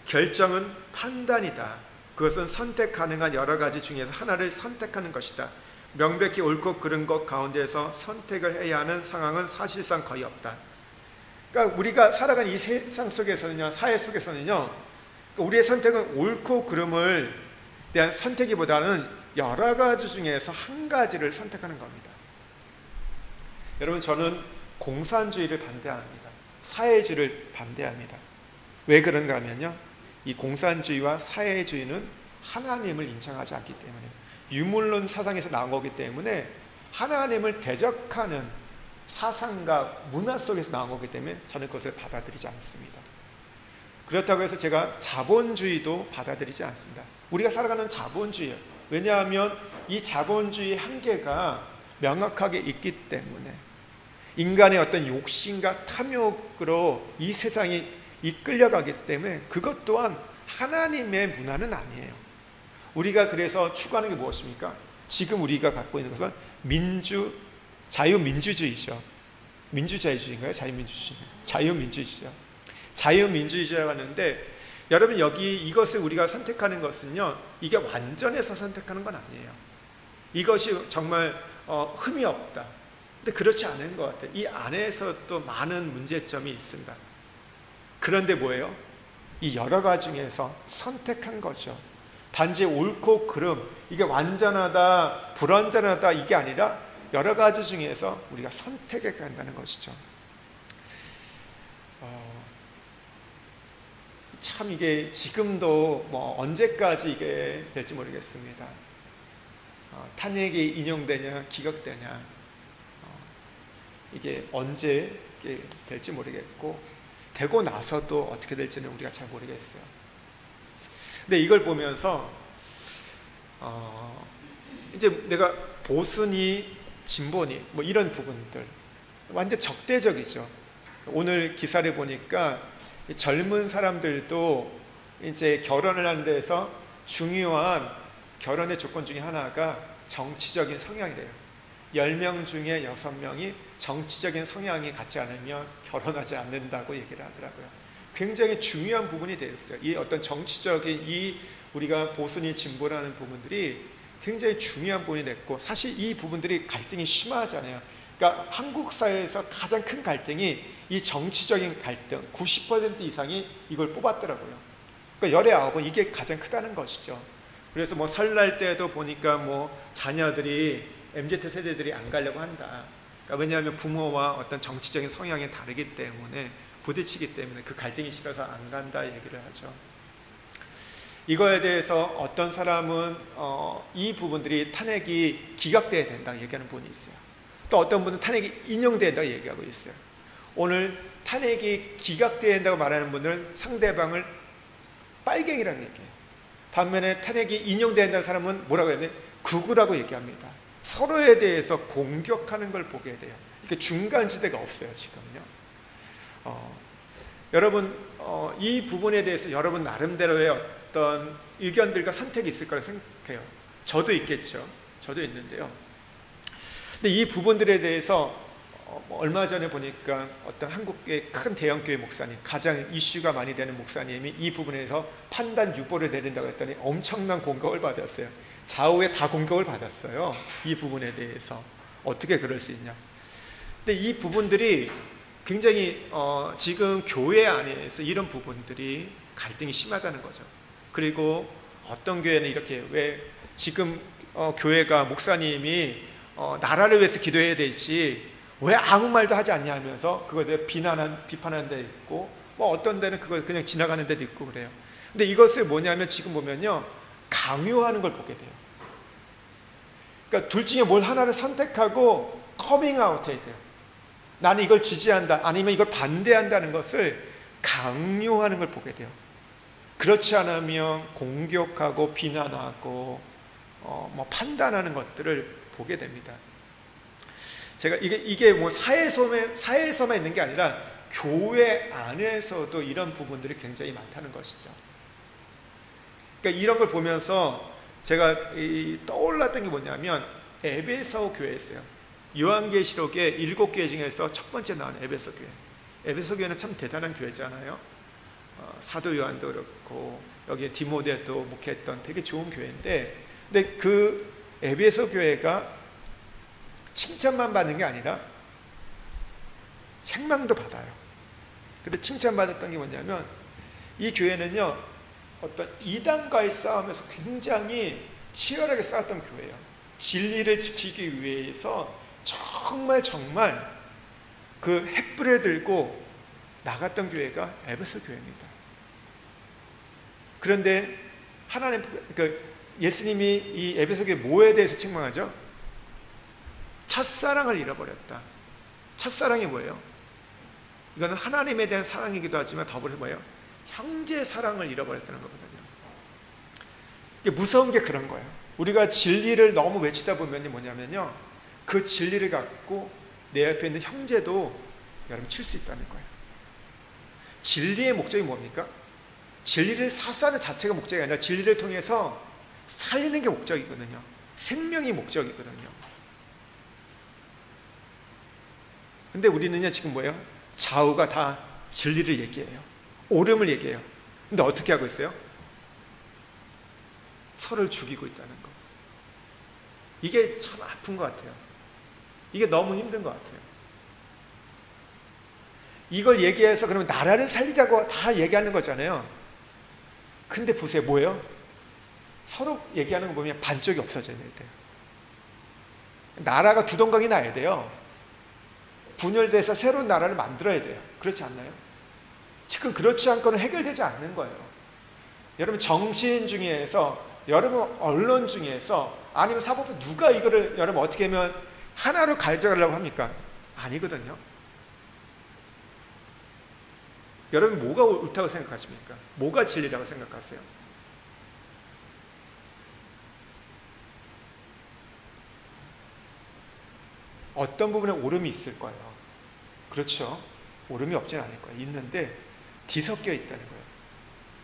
A: 결정은 판단이다. 그것은 선택 가능한 여러 가지 중에서 하나를 선택하는 것이다. 명백히 옳고 그른 것 가운데서 선택을 해야 하는 상황은 사실상 거의 없다. 그러니까 우리가 살아가는 이 세상 속에서는요, 사회 속에서는요, 우리의 선택은 옳고 그름을 대한 선택이보다는 여러 가지 중에서 한 가지를 선택하는 겁니다. 여러분, 저는 공산주의를 반대합니다. 사회주의를 반대합니다. 왜 그런가 하면요, 이 공산주의와 사회주의는 하나님을 인정하지 않기 때문에, 유물론 사상에서 나온 거기 때문에 하나님을 대적하는 사상과 문화 속에서 나온 거기 때문에 저는 그것을 받아들이지 않습니다. 그렇다고 해서 제가 자본주의도 받아들이지 않습니다. 우리가 살아가는 자본주의예요. 왜냐하면 이 자본주의의 한계가 명확하게 있기 때문에, 인간의 어떤 욕심과 탐욕으로 이 세상이 이끌려가기 때문에 그것 또한 하나님의 문화는 아니에요. 우리가 그래서 추구하는 게 무엇입니까? 지금 우리가 갖고 있는 것은 자유민주주의죠. 민주자유주의인가요? 자유민주주의인가요? 자유민주주의죠. 자유민주주의라고 하는데, 여러분, 여기 이것을 우리가 선택하는 것은요, 이게 완전해서 선택하는 건 아니에요. 이것이 정말 흠이 없다. 근데 그렇지 않은 것 같아요. 이 안에서 또 많은 문제점이 있습니다. 그런데 뭐예요? 이 여러 가지 중에서 선택한 거죠. 단지 옳고 그름, 이게 완전하다, 불완전하다, 이게 아니라 여러 가지 중에서 우리가 선택해 간다는 것이죠. 참 이게 지금도 언제까지 이게 될지 모르겠습니다. 탄핵이 인용되냐 기각되냐, 이게 언제 이게 될지 모르겠고, 되고 나서도 어떻게 될지는 우리가 잘 모르겠어요. 근데 이걸 보면서 이제 내가 보수니 진보니 이런 부분들 완전 적대적이죠. 오늘 기사를 보니까 젊은 사람들도 이제 결혼을 하는 데서 중요한 결혼의 조건 중에 하나가 정치적인 성향이래요. 10명 중에 6명이 정치적인 성향이 같지 않으면 결혼하지 않는다고 얘기를 하더라고요. 굉장히 중요한 부분이 되었어요. 이 어떤 정치적인 이 우리가 보수니 진보라는 부분들이 굉장히 중요한 부분이 됐고, 사실 이 부분들이 갈등이 심하잖아요. 그러니까 한국 사회에서 가장 큰 갈등이 이 정치적인 갈등, 90% 이상이 이걸 뽑았더라고요. 그러니까 열의 아홉은 이게 가장 크다는 것이죠. 그래서 뭐 설날 때도 보니까 뭐 자녀들이 MZ 세대들이 안 가려고 한다. 그러니까 왜냐하면 부모와 어떤 정치적인 성향이 다르기 때문에, 부딪히기 때문에 그 갈등이 싫어서 안 간다 얘기를 하죠. 이거에 대해서 어떤 사람은 이 부분들이 탄핵이 기각돼야 된다 얘기하는 분이 있어요. 또 어떤 분은 탄핵이 인용된다 얘기하고 있어요. 오늘 탄핵이 기각돼야 된다고 말하는 분들은 상대방을 빨갱이라고 얘기해요. 반면에 탄핵이 인용된다는 사람은 뭐라고 해야 돼? 극우라고 얘기합니다. 서로에 대해서 공격하는 걸 보게 돼요. 이렇게 중간지대가 없어요 지금요. 여러분 이 부분에 대해서 여러분 나름대로의 어떤 의견들과 선택이 있을 거라고 생각해요. 저도 있겠죠. 저도 있는데요. 근데 이 부분들에 대해서 얼마 전에 보니까 어떤 한국의 큰 대형교회 목사님, 가장 이슈가 많이 되는 목사님이 이 부분에서 판단 유보를 내린다고 했더니 엄청난 공격을 받았어요. 좌우에 다 공격을 받았어요. 이 부분에 대해서 어떻게 그럴 수 있냐. 근데 이 부분들이 굉장히 지금 교회 안에서 이런 부분들이 갈등이 심하다는 거죠. 그리고 어떤 교회는 이렇게, 왜 지금 교회가 목사님이 나라를 위해서 기도해야 되지 왜 아무 말도 하지 않냐 하면서 그거에 대해 비판하는 데 있고, 뭐 어떤 데는 그걸 그냥 지나가는 데도 있고 그래요. 근데 이것을 뭐냐면 지금 보면요, 강요하는 걸 보게 돼요. 그러니까 둘 중에 뭘 하나를 선택하고 커밍아웃 해야 돼요. 나는 이걸 지지한다, 아니면 이걸 반대한다는 것을 강요하는 걸 보게 돼요. 그렇지 않으면 공격하고 비난하고 뭐 판단하는 것들을 보게 됩니다. 제가 이게 뭐 사회에서만 있는 게 아니라 교회 안에서도 이런 부분들이 굉장히 많다는 것이죠. 그러니까 이런 걸 보면서 제가 떠올랐던 게 뭐냐면 에베소 교회였어요. 요한계시록의 7교회 중에서 첫 번째 나온 에베소 교회. 에베소 교회는 참 대단한 교회잖아요. 사도 요한도 그렇고 여기에 디모데도 목회했던 되게 좋은 교회인데, 근데 그 에베소 교회가 칭찬만 받는 게 아니라 책망도 받아요. 근데 칭찬받았던 게 뭐냐면 이 교회는요, 어떤 이단과의 싸움에서 굉장히 치열하게 싸웠던 교회예요. 진리를 지키기 위해서 정말 그 횃불을 들고 나갔던 교회가 에베소 교회입니다. 그런데 하나님, 예수님이 이 에베소 교회 뭐에 대해서 책망하죠? 첫사랑을 잃어버렸다. 첫사랑이 뭐예요? 이거는 하나님에 대한 사랑이기도 하지만 더불어 뭐예요? 형제 사랑을 잃어버렸다는 거거든요. 이게 무서운 게 그런 거예요. 우리가 진리를 너무 외치다 보면 뭐냐면요, 그 진리를 갖고 내 옆에 있는 형제도 여러분 칠 수 있다는 거예요. 진리의 목적이 뭡니까? 진리를 사수하는 자체가 목적이 아니라 진리를 통해서 살리는 게 목적이거든요. 생명이 목적이거든요. 근데 우리는요 지금 뭐예요? 좌우가 다 진리를 얘기해요. 옳음을 얘기해요. 근데 어떻게 하고 있어요? 서로를 죽이고 있다는 거. 이게 참 아픈 것 같아요. 이게 너무 힘든 것 같아요. 이걸 얘기해서 그러면 나라를 살리자고 다 얘기하는 거잖아요. 근데 보세요, 뭐예요? 서로 얘기하는 거 보면 반쪽이 없어져야 돼요. 나라가 두 동강이 나야 돼요. 분열돼서 새로운 나라를 만들어야 돼요. 그렇지 않나요? 지금 그렇지 않고는 해결되지 않는 거예요. 여러분 정치인 중에서, 여러분 언론 중에서, 아니면 사법부 누가 이거를 여러분 어떻게 하면 하나로 가져가려고 합니까? 아니거든요. 여러분 뭐가 옳다고 생각하십니까? 뭐가 진리라고 생각하세요? 어떤 부분에 옳음이 있을 거예요. 그렇죠? 옳음이 없진 않을 거예요. 있는데 뒤섞여 있다는 거예요.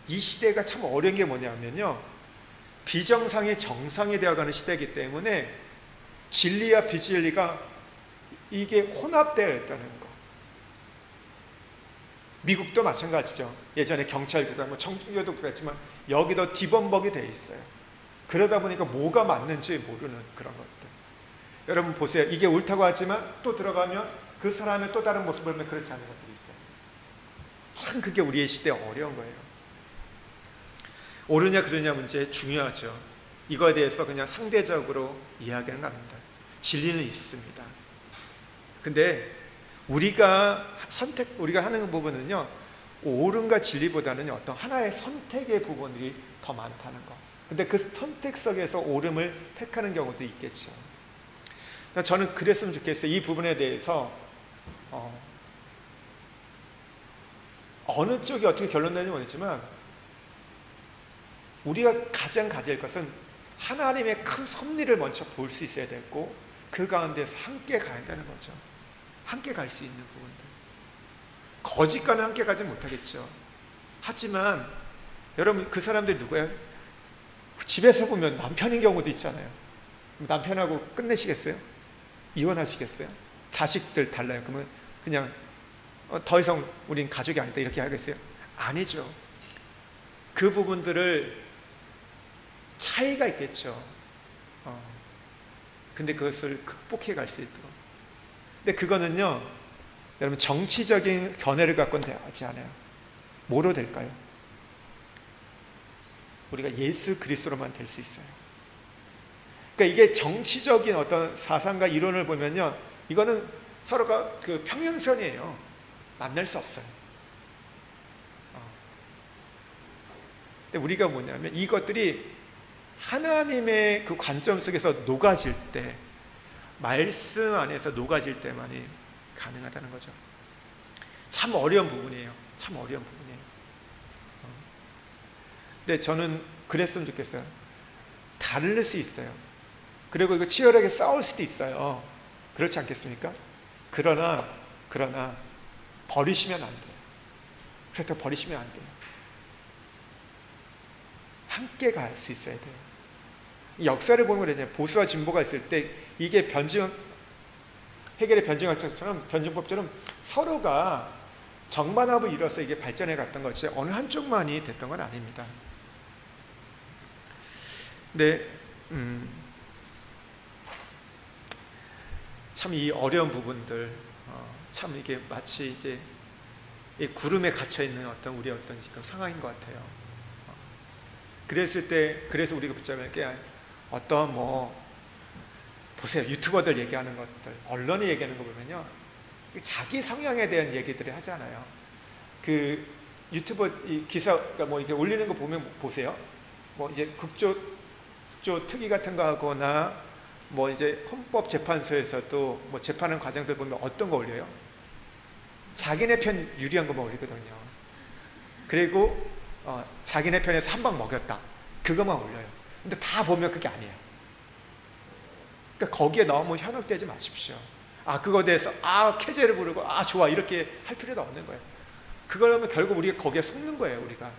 A: 이 시대가 참 어려운 게 뭐냐면요, 비정상이 정상이 되어가는 시대이기 때문에 진리와 비진리가 이게 혼합되어 있다는 거. 미국도 마찬가지죠. 예전에 경찰국가, 뭐 청교도 그랬지만 여기도 디범벅이 돼 있어요. 그러다 보니까 뭐가 맞는지 모르는 그런 것들. 여러분 보세요. 이게 옳다고 하지만 또 들어가면 그 사람의 또 다른 모습을 보면 그렇지 않은 것들이 있어요. 참 그게 우리의 시대에 어려운 거예요. 옳으냐 그르냐 문제 중요하죠. 이거에 대해서 그냥 상대적으로 이야기는 합니다. 진리는 있습니다. 근데 우리가 하는 부분은요, 옳음과 진리보다는 어떤 하나의 선택의 부분이 더 많다는 거. 근데 그 선택 속에서 옳음을 택하는 경우도 있겠죠. 저는 그랬으면 좋겠어요. 이 부분에 대해서 어느 쪽이 어떻게 결론 내는지 모르겠지만 우리가 가장 가질 것은 하나님의 큰 섭리를 먼저 볼 수 있어야 되고 그 가운데서 함께 가야 되는 거죠. 함께 갈 수 있는 부분들. 거짓과는 함께 가지 못하겠죠. 하지만 여러분 그 사람들이 누구예요? 집에서 보면 남편인 경우도 있잖아요. 남편하고 끝내시겠어요? 이혼하시겠어요? 자식들 달라요. 그러면 그냥 더 이상 우린 가족이 아니다 이렇게 하겠어요? 아니죠. 그 부분들을 차이가 있겠죠. 근데 그것을 극복해 갈 수 있도록. 근데 그거는요, 여러분 정치적인 견해를 갖고는 되지 않아요. 뭐로 될까요? 우리가 예수 그리스도로만 될 수 있어요. 그러니까 이게 정치적인 어떤 사상과 이론을 보면요, 이거는 서로가 그 평행선이에요. 만날 수 없어요. 근데 우리가 뭐냐면 이것들이 하나님의 그 관점 속에서 녹아질 때, 말씀 안에서 녹아질 때만이 가능하다는 거죠. 참 어려운 부분이에요. 참 어려운 부분이에요. 근데 저는 그랬으면 좋겠어요. 다를 수 있어요. 그리고 이거 치열하게 싸울 수도 있어요. 그렇지 않겠습니까? 그러나 버리시면 안 돼요. 그렇다고 버리시면 안 돼요. 함께 갈 수 있어야 돼요. 역사를 보면 그러잖아요. 보수와 진보가 있을 때 이게 해결의 변증법처럼 서로가 정반합을 이뤄서 이게 발전해 갔던 것이 어느 한쪽만이 됐던 건 아닙니다. 근데 참 이 어려운 부분들, 참 이게 마치 이제 이 구름에 갇혀 있는 우리 지금 상황인 것 같아요. 그래서 우리가 붙잡을 게 어떤 보세요. 유튜버들 얘기하는 것들, 언론이 얘기하는 거 보면요, 자기 성향에 대한 얘기들을 하잖아요. 그 유튜버 기사 이렇게 올리는 거 보면 보세요. 이제 국조 특위 같은 거 하거나 이제 헌법재판소에서도 재판하는 과정들 보면 어떤 거 올려요? 자기네 편 유리한 것만 올리거든요. 그리고 자기네 편에서 한 방 먹였다, 그것만 올려요. 근데 다 보면 그게 아니에요. 그러니까 거기에 너무 현혹되지 마십시오. 그거에 대해서 쾌재를 부르고 좋아 이렇게 할 필요도 없는 거예요. 그러면 결국 우리가 거기에 속는 거예요. 우리가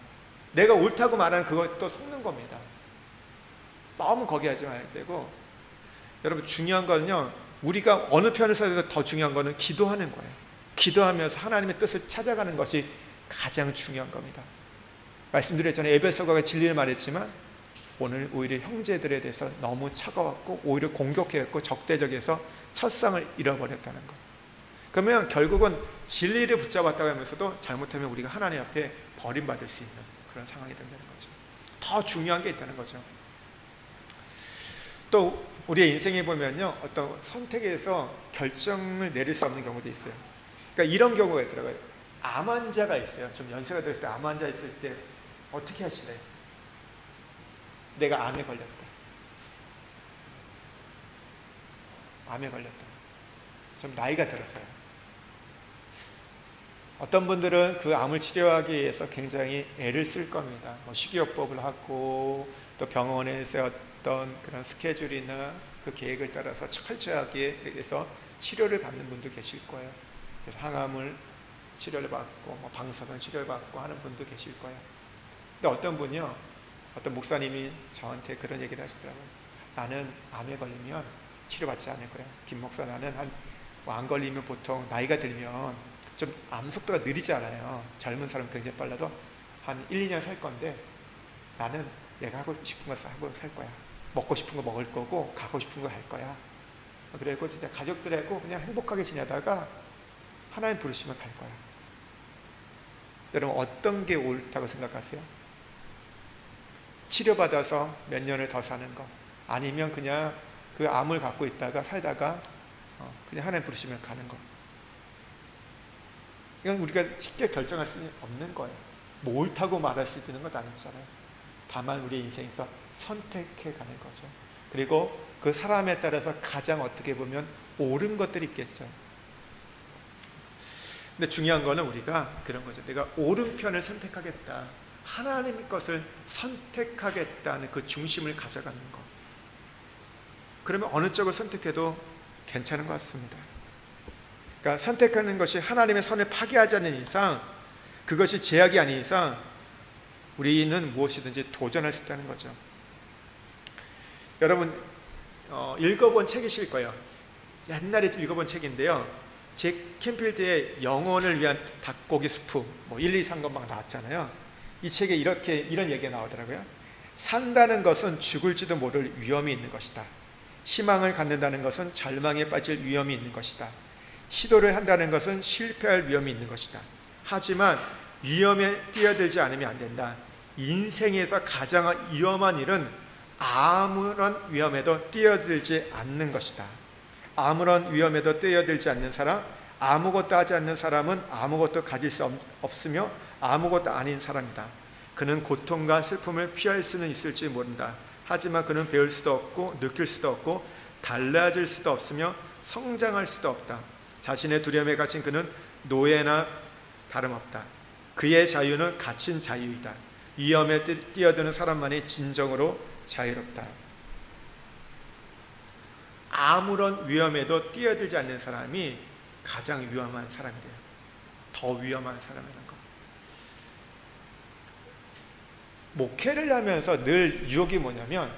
A: 내가 옳다고 말하는 그것도 속는 겁니다. 너무 거기 하지 말아야 되고, 여러분 중요한 거는요, 우리가 어느 편을 서도 더 중요한 거는 기도하는 거예요. 기도하면서 하나님의 뜻을 찾아가는 것이 가장 중요한 겁니다. 말씀드렸잖아요. 에베소서가 진리를 말했지만 오늘 오히려 형제들에 대해서 너무 차가웠고 오히려 공격했고 적대적에서 첫상을 잃어버렸다는 것. 그러면 결국은 진리를 붙잡았다고 하면서도 잘못하면 우리가 하나님 앞에 버림받을 수 있는 그런 상황이 된다는 거죠. 더 중요한 게 있다는 거죠. 또 우리의 인생에 보면요, 어떤 선택에서 결정을 내릴 수 없는 경우도 있어요. 그러니까 이런 경우가 있더라고요. 암 환자가 있어요. 좀 연세가 됐을 때 암 환자 있을 때 어떻게 하시나요? 내가 암에 걸렸다. 암에 걸렸다. 좀 나이가 들어서요. 어떤 분들은 그 암을 치료하기 위해서 굉장히 애를 쓸 겁니다. 식이요법을 하고 또 병원에서 어떤 그런 스케줄이나 그 계획을 따라서 철저하게 해서 치료를 받는 분도 계실 거예요. 그래서 항암을 치료를 받고 방사선 치료를 받고 하는 분도 계실 거예요. 근데 어떤 분이요, 어떤 목사님이 저한테 그런 얘기를 하시더라고요. 나는 암에 걸리면 치료받지 않을 거야. 김 목사, 나는 안 걸리면 보통 나이가 들면 좀 암속도가 느리잖아요. 젊은 사람 굉장히 빨라도 한 1, 2년 살 건데 나는 내가 하고 싶은 거 하고 살 거야. 먹고 싶은 거 먹을 거고 가고 싶은 거 갈 거야. 그래고 진짜 가족들하고 그냥 행복하게 지내다가 하나님 부르시면 갈 거야. 여러분 어떤 게 옳다고 생각하세요? 치료받아서 몇 년을 더 사는 거, 아니면 그냥 그 암을 갖고 있다가 살다가 그냥 하나님 부르시면 가는 거. 이건 우리가 쉽게 결정할 수 없는 거예요. 뭐 옳다고 말할 수 있는 건 아니잖아요. 다만 우리의 인생에서 선택해 가는 거죠. 그리고 그 사람에 따라서 가장 어떻게 보면 옳은 것들이 있겠죠. 근데 중요한 거는 우리가 그런 거죠. 내가 옳은 편을 선택하겠다, 하나님의 것을 선택하겠다는 그 중심을 가져가는 것. 그러면 어느 쪽을 선택해도 괜찮은 것 같습니다. 그러니까 선택하는 것이 하나님의 선을 파괴하지 않는 이상, 그것이 제약이 아닌 이상 우리는 무엇이든지 도전할 수 있다는 거죠. 여러분 읽어본 책이실 거예요. 옛날에 읽어본 책인데요, 잭 캔필드의 영혼을 위한 닭고기 수프 1, 2, 3권 막 나왔잖아요. 이 책에 이런 얘기가 나오더라고요. 산다는 것은 죽을지도 모를 위험이 있는 것이다. 희망을 갖는다는 것은 절망에 빠질 위험이 있는 것이다. 시도를 한다는 것은 실패할 위험이 있는 것이다. 하지만 위험에 뛰어들지 않으면 안 된다. 인생에서 가장 위험한 일은 아무런 위험에도 뛰어들지 않는 것이다. 아무런 위험에도 뛰어들지 않는 사람, 아무것도 하지 않는 사람은 아무것도 가질 수 없으며 아무것도 아닌 사람이다. 그는 고통과 슬픔을 피할 수는 있을지 모른다. 하지만 그는 배울 수도 없고 느낄 수도 없고 달라질 수도 없으며 성장할 수도 없다. 자신의 두려움에 갇힌 그는 노예나 다름없다. 그의 자유는 갇힌 자유이다. 위험에 뛰어드는 사람만이 진정으로 자유롭다. 아무런 위험에도 뛰어들지 않는 사람이 가장 위험한 사람이래요. 더 위험한 사람이라는 거. 목회를 하면서 늘 유혹이 뭐냐면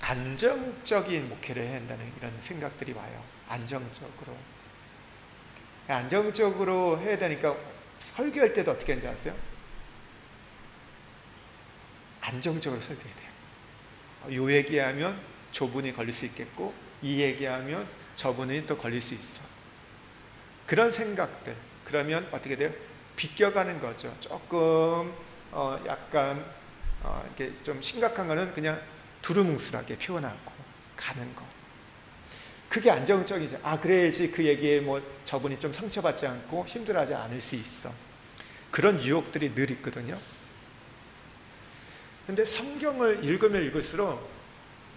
A: 안정적인 목회를 해야 한다는 이런 생각들이 와요. 안정적으로 해야 되니까 설교할 때도 어떻게 하는지 아세요? 안정적으로 설교해야 돼요. 요 얘기하면 저분이 걸릴 수 있겠고 이 얘기하면 저분이 또 걸릴 수 있어. 그런 생각들, 그러면 어떻게 돼요? 비껴가는 거죠. 조금 약간 이렇게 좀 심각한 거는 그냥 두루뭉술하게 표현하고 가는 거. 그게 안정적이죠. 그래야지 그 얘기에 저분이 좀 상처받지 않고 힘들어하지 않을 수 있어. 그런 유혹들이 늘 있거든요. 근데 성경을 읽으면 읽을수록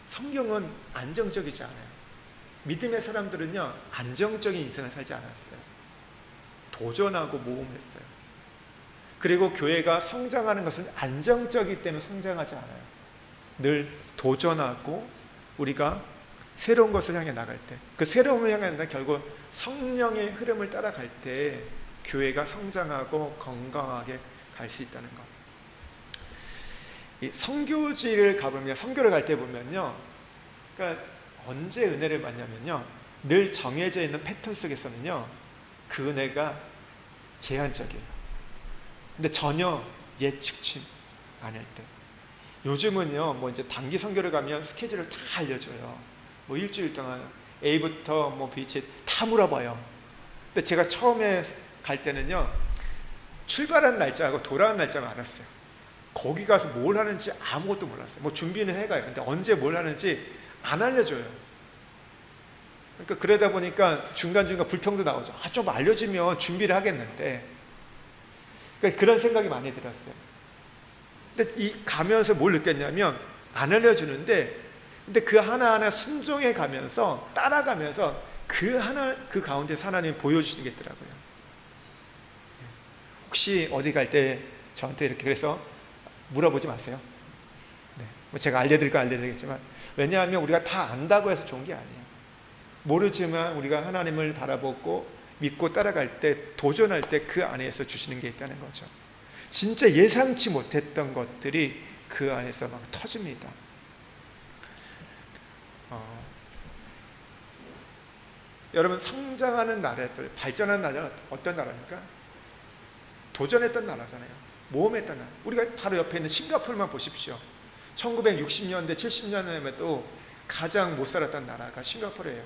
A: 성경은 안정적이지 않아요. 믿음의 사람들은요, 안정적인 인생을 살지 않았어요. 도전하고 모험했어요. 그리고 교회가 성장하는 것은 안정적이기 때문에 성장하지 않아요. 늘 도전하고 우리가 새로운 것을 향해 나갈 때, 그 새로움을 향해 나갈 때 결국 성령의 흐름을 따라갈 때 교회가 성장하고 건강하게 갈 수 있다는 것. 이 선교지를 가보면, 선교를 갈 때 보면요, 그러니까 언제 은혜를 받냐면요, 늘 정해져 있는 패턴 속에서는요, 그 은혜가 제한적이에요. 근데 전혀 예측치 않을 때. 요즘은요, 이제 단기 선교를 가면 스케줄을 다 알려줘요. 일주일 동안 A부터 B치 다 물어봐요. 근데 제가 처음에 갈 때는요, 출발한 날짜하고 돌아온 날짜만 알았어요. 거기 가서 뭘 하는지 아무것도 몰랐어요. 준비는 해가요. 근데 언제 뭘 하는지 안 알려줘요. 그러니까 그러다 보니까 중간중간 불평도 나오죠. 좀 알려주면 준비를 하겠는데. 그러니까 그런 생각이 많이 들었어요. 근데 가면서 뭘 느꼈냐면, 안 알려주는데, 근데 그 하나하나 순종해 가면서, 따라가면서 그 가운데서 하나님이 보여주시는 게 있더라고요. 혹시 어디 갈 때 저한테 이렇게 그래서 물어보지 마세요. 제가 알려드리겠지만, 왜냐하면 우리가 다 안다고 해서 좋은 게 아니에요. 모르지만 우리가 하나님을 바라보고 믿고 따라갈 때, 도전할 때 그 안에서 주시는 게 있다는 거죠. 진짜 예상치 못했던 것들이 그 안에서 막 터집니다. 여러분, 성장하는 나라들, 발전하는 나라는 어떤 나라입니까? 도전했던 나라잖아요. 모험했던 나라. 우리가 바로 옆에 있는 싱가포르만 보십시오. 1960년대 70년대에도 가장 못 살았던 나라가 싱가포르예요.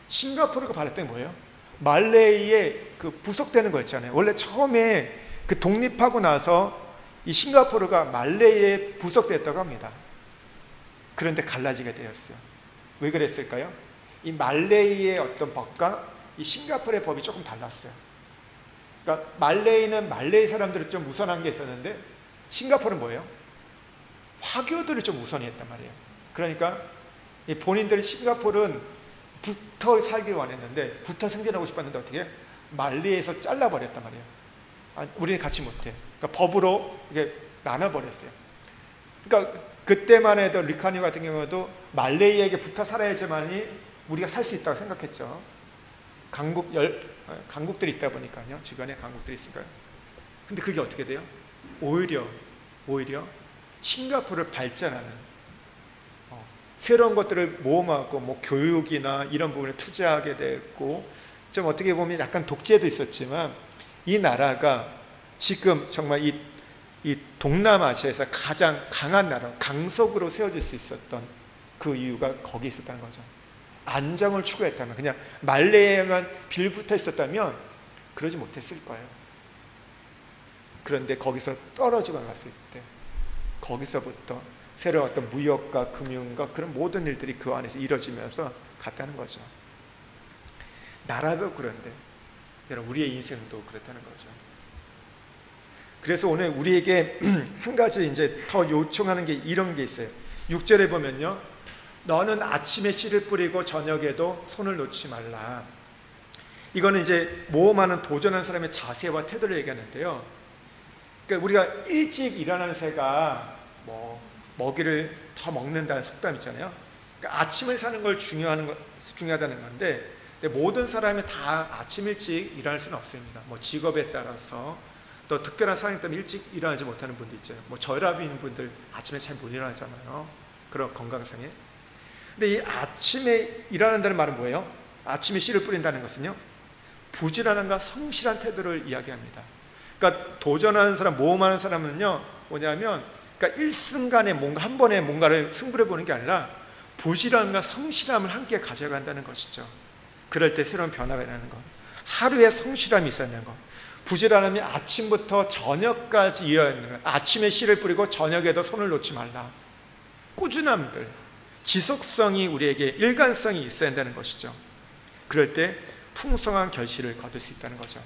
A: 싱가포르가 발랐던 게 뭐예요? 말레이에 그 부속되는 거 있잖아요. 원래 처음에 그 독립하고 나서 이 싱가포르가 말레이에 부속됐다고 합니다. 그런데 갈라지게 되었어요. 왜 그랬을까요? 이 말레이의 어떤 법과 이 싱가포르의 법이 조금 달랐어요. 그러니까 말레이는 말레이 사람들을 좀 우선한 게 있었는데 싱가포르는 뭐예요? 화교들을 좀 우선히 했단 말이에요. 그러니까 본인들은 싱가포르는 붙어 살기를 원했는데, 붙어 생존하고 싶었는데 어떻게? 말레이에서 잘라버렸단 말이에요. 우리는 같이 못해. 그러니까 법으로 이게 나눠버렸어요. 그러니까 그때만 해도 리카뉴 같은 경우도 말레이에게 붙어 살아야지만이 우리가 살 수 있다고 생각했죠. 강국들이 있다 보니까요. 주변에 강국들이 있으니까요. 근데 그게 어떻게 돼요? 오히려 싱가포르를 발전하는 새로운 것들을 모험하고 뭐 교육이나 이런 부분에 투자하게 됐고, 좀 어떻게 보면 약간 독재도 있었지만 이 나라가 지금 정말 이 동남아시아에서 가장 강한 나라, 강석으로 세워질 수 있었던 그 이유가 거기 있었다는 거죠. 안정을 추구했다면, 그냥 말레이에만 빌붙어 있었다면 그러지 못했을 거예요. 그런데 거기서 떨어지고 나갔을 때 거기서부터 새로운 어떤 무역과 금융과 그런 모든 일들이 그 안에서 이루어지면서 갔다는 거죠. 나라도 그런데 여러분, 우리의 인생도 그렇다는 거죠. 그래서 오늘 우리에게 한 가지 이제 더 요청하는 게 이런 게 있어요. 6절에 보면요, 너는 아침에 씨를 뿌리고 저녁에도 손을 놓지 말라. 이거는 이제 모험하는 도전하는 사람의 자세와 태도를 얘기하는데요. 그러니까 우리가 일찍 일어나는 새가 뭐 먹이를 더 먹는다는 속담 있잖아요. 그러니까 아침을 사는 걸 중요하다는 건데, 모든 사람이 다 아침 일찍 일어날 수는 없습니다. 뭐 직업에 따라서, 또 특별한 상황 때문에 일찍 일어나지 못하는 분도 있죠. 뭐 저혈압인 분들 아침에 잘 못 일어나잖아요. 그런 건강상에. 근데 이 아침에 일어난다는 말은 뭐예요? 아침에 씨를 뿌린다는 것은요, 부지런함과 성실한 태도를 이야기합니다. 그러니까 도전하는 사람, 모험하는 사람은요, 뭐냐면, 그러니까 일순간에 뭔가 한 번에 뭔가를 승부를 보는 게 아니라 부지런함과 성실함을 함께 가져간다는 것이죠. 그럴 때 새로운 변화가 일어나는 것, 하루에 성실함이 있어야 하는 것, 부지런함이 아침부터 저녁까지 이어야 하는 것, 아침에 씨를 뿌리고 저녁에도 손을 놓지 말라. 꾸준함들, 지속성이 우리에게 일관성이 있어야 한다는 것이죠. 그럴 때 풍성한 결실을 거둘 수 있다는 거죠.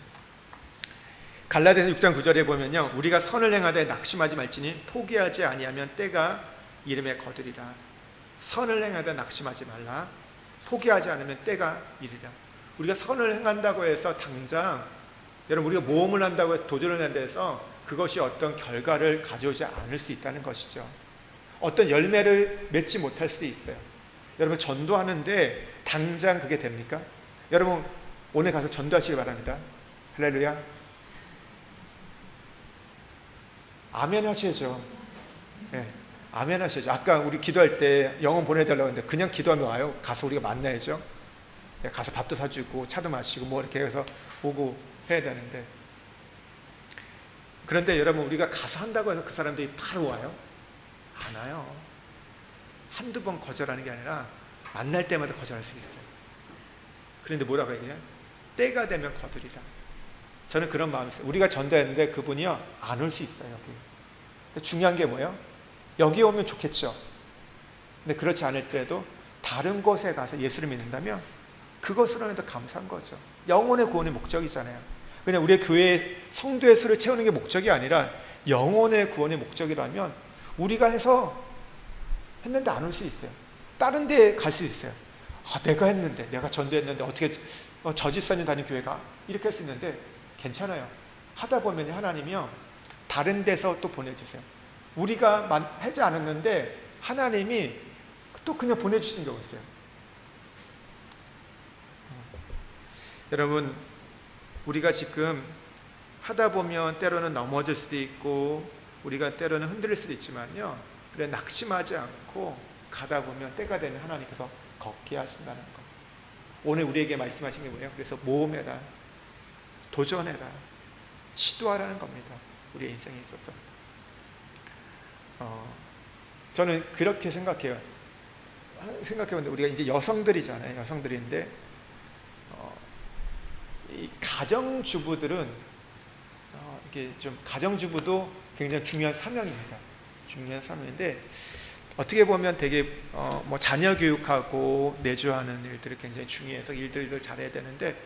A: 갈라디아서 6장 9절에 보면요, 우리가 선을 행하되 낙심하지 말지니 포기하지 아니하면 때가 이름에 거두리라. 선을 행하되 낙심하지 말라. 포기하지 않으면 때가 이르리라. 우리가 선을 행한다고 해서 당장, 여러분, 우리가 모험을 한다고 해서 도전을 한다고 해서 그것이 어떤 결과를 가져오지 않을 수 있다는 것이죠. 어떤 열매를 맺지 못할 수도 있어요. 여러분, 전도하는데 당장 그게 됩니까? 여러분, 오늘 가서 전도하시기 바랍니다. 할렐루야. 아멘 하셔야죠. 네, 아멘 하셔야죠. 아까 우리 기도할 때 영혼 보내달라고 했는데 그냥 기도하면 와요? 가서 우리가 만나야죠. 네, 가서 밥도 사주고 차도 마시고 뭐 이렇게 해서 오고 해야 되는데, 그런데 여러분, 우리가 가서 한다고 해서 그 사람들이 바로 와요? 안 와요. 한두 번 거절하는 게 아니라 만날 때마다 거절할 수 있어요. 그런데 뭐라고 얘기해요? 때가 되면 거두리라. 저는 그런 마음이 있어요. 우리가 전도했는데 그분이요, 안 올 수 있어요. 여기. 중요한 게 뭐예요? 여기 오면 좋겠죠. 근데 그렇지 않을 때도 다른 곳에 가서 예수를 믿는다면 그것으로는 더 감사한 거죠. 영혼의 구원의 목적이잖아요. 그냥 우리의 교회 성도의 수를 채우는 게 목적이 아니라 영혼의 구원의 목적이라면 우리가 해서 했는데 안 올 수 있어요. 다른 데 갈 수 있어요. 내가 했는데, 내가 전도했는데 어떻게 저 집사님 다니는 교회가 이렇게 할 수 있는데 괜찮아요. 하다 보면 하나님이요, 다른 데서 또 보내주세요. 우리가 하지 않았는데 하나님이 또 그냥 보내주시는 경우가 있어요. 여러분, 우리가 지금 하다 보면 때로는 넘어질 수도 있고 우리가 때로는 흔들릴 수도 있지만요, 그래, 낙심하지 않고 가다 보면 때가 되면 하나님께서 걷게 하신다는 것. 오늘 우리에게 말씀하신 게 뭐예요? 그래서 모험해라, 도전해라, 시도하라는 겁니다. 우리의 인생에 있어서. 저는 그렇게 생각해요. 생각해보는데 우리가 이제 여성들이잖아요. 여성들인데 이 가정주부들은 이게 좀 가정주부도 굉장히 중요한 사명입니다. 중요한 사명인데 어떻게 보면 되게 뭐 자녀 교육하고 내조하는 일들이 굉장히 중요해서 일들을 잘해야 되는데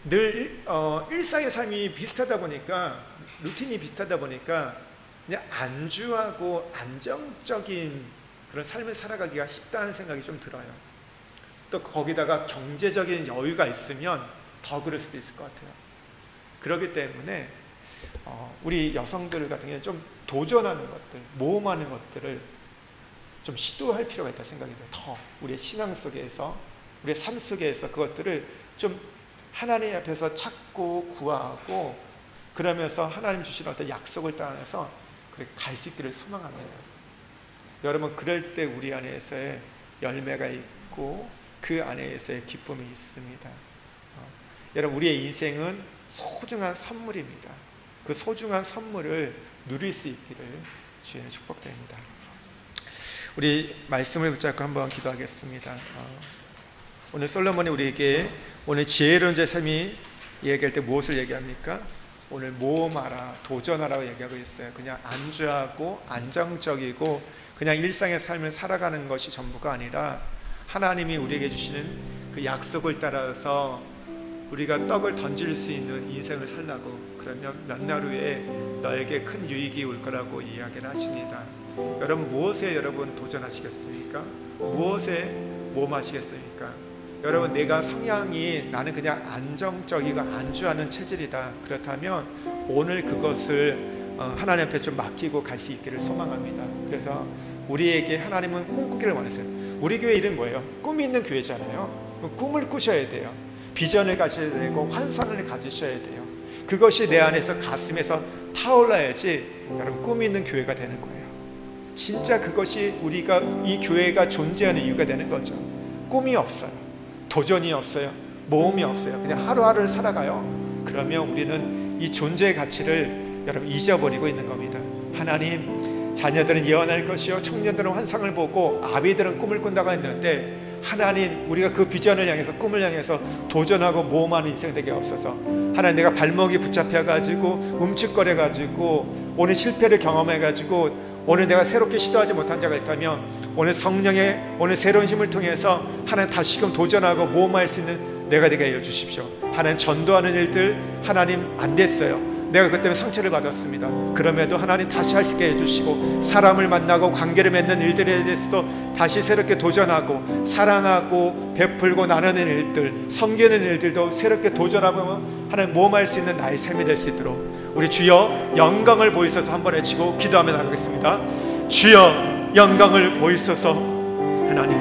A: 늘 일상의 삶이 비슷하다 보니까 루틴이 비슷하다 보니까 그냥 안주하고 안정적인 그런 삶을 살아가기가 쉽다는 생각이 좀 들어요. 또 거기다가 경제적인 여유가 있으면 더 그럴 수도 있을 것 같아요. 그렇기 때문에 우리 여성들 같은 경우에 좀 도전하는 것들, 모험하는 것들을 좀 시도할 필요가 있다 생각이 들어요. 더 우리의 신앙 속에서, 우리의 삶 속에서 그것들을 좀 하나님 앞에서 찾고 구하고 그러면서 하나님 주시는 어떤 약속을 따라서 그렇게 갈 수 있기를 소망합니다. 여러분, 그럴 때 우리 안에서의 열매가 있고 그 안에서의 기쁨이 있습니다. 여러분, 우리의 인생은 소중한 선물입니다. 그 소중한 선물을 누릴 수 있기를 주의 축복드립니다. 우리 말씀을 붙잡고 한번 기도하겠습니다. 오늘 솔로몬이 우리에게 오늘 지혜로운 삶이 얘기할 때 무엇을 얘기합니까? 오늘 모험하라, 도전하라고 얘기하고 있어요. 그냥 안주하고 안정적이고 그냥 일상의 삶을 살아가는 것이 전부가 아니라 하나님이 우리에게 주시는 그 약속을 따라서 우리가 떡을 던질 수 있는 인생을 살라고, 그러면 몇 날 후에 너에게 큰 유익이 올 거라고 이야기를 하십니다. 여러분, 무엇에 여러분 도전하시겠습니까? 무엇에 모험하시겠습니까? 여러분, 내가 성향이 나는 그냥 안정적이고 안주하는 체질이다, 그렇다면 오늘 그것을 하나님 앞에 좀 맡기고 갈 수 있기를 소망합니다. 그래서 우리에게 하나님은 꿈꾸기를 원하세요. 우리 교회 이름 뭐예요? 꿈이 있는 교회잖아요. 꿈을 꾸셔야 돼요. 비전을 가져야 되고 환상을 가지셔야 돼요. 그것이 내 안에서 가슴에서 타올라야지 여러분 꿈이 있는 교회가 되는 거예요. 진짜 그것이 우리가 이 교회가 존재하는 이유가 되는 거죠. 꿈이 없어요, 도전이 없어요, 모험이 없어요. 그냥 하루하루를 살아가요. 그러면 우리는 이 존재의 가치를 여러분 잊어버리고 있는 겁니다. 하나님, 자녀들은 예언할 것이요 청년들은 환상을 보고 아비들은 꿈을 꾼다고 했는데 하나님, 우리가 그 비전을 향해서 꿈을 향해서 도전하고 모험하는 인생 되게 없어서 하나님, 내가 발목이 붙잡혀가지고 움찔거려가지고 오늘 실패를 경험해가지고 오늘 내가 새롭게 시도하지 못한 자가 있다면 오늘 성령의 오늘 새로운 힘을 통해서 하나님 다시금 도전하고 모험할 수 있는 내가 되게 하여 주십시오. 하나님, 전도하는 일들 하나님 안 됐어요. 내가 그것 때문에 상처를 받았습니다. 그럼에도 하나님 다시 할 수 있게 해주시고 사람을 만나고 관계를 맺는 일들에 대해서도 다시 새롭게 도전하고 사랑하고 베풀고 나누는 일들, 섬기는 일들도 새롭게 도전하고 하나님 모험할 수 있는 나의 삶이 될 수 있도록 우리 주여 영광을 보이소서 한번 외치고 기도하며 나가겠습니다. 주여 영광을 보이소서. 하나님,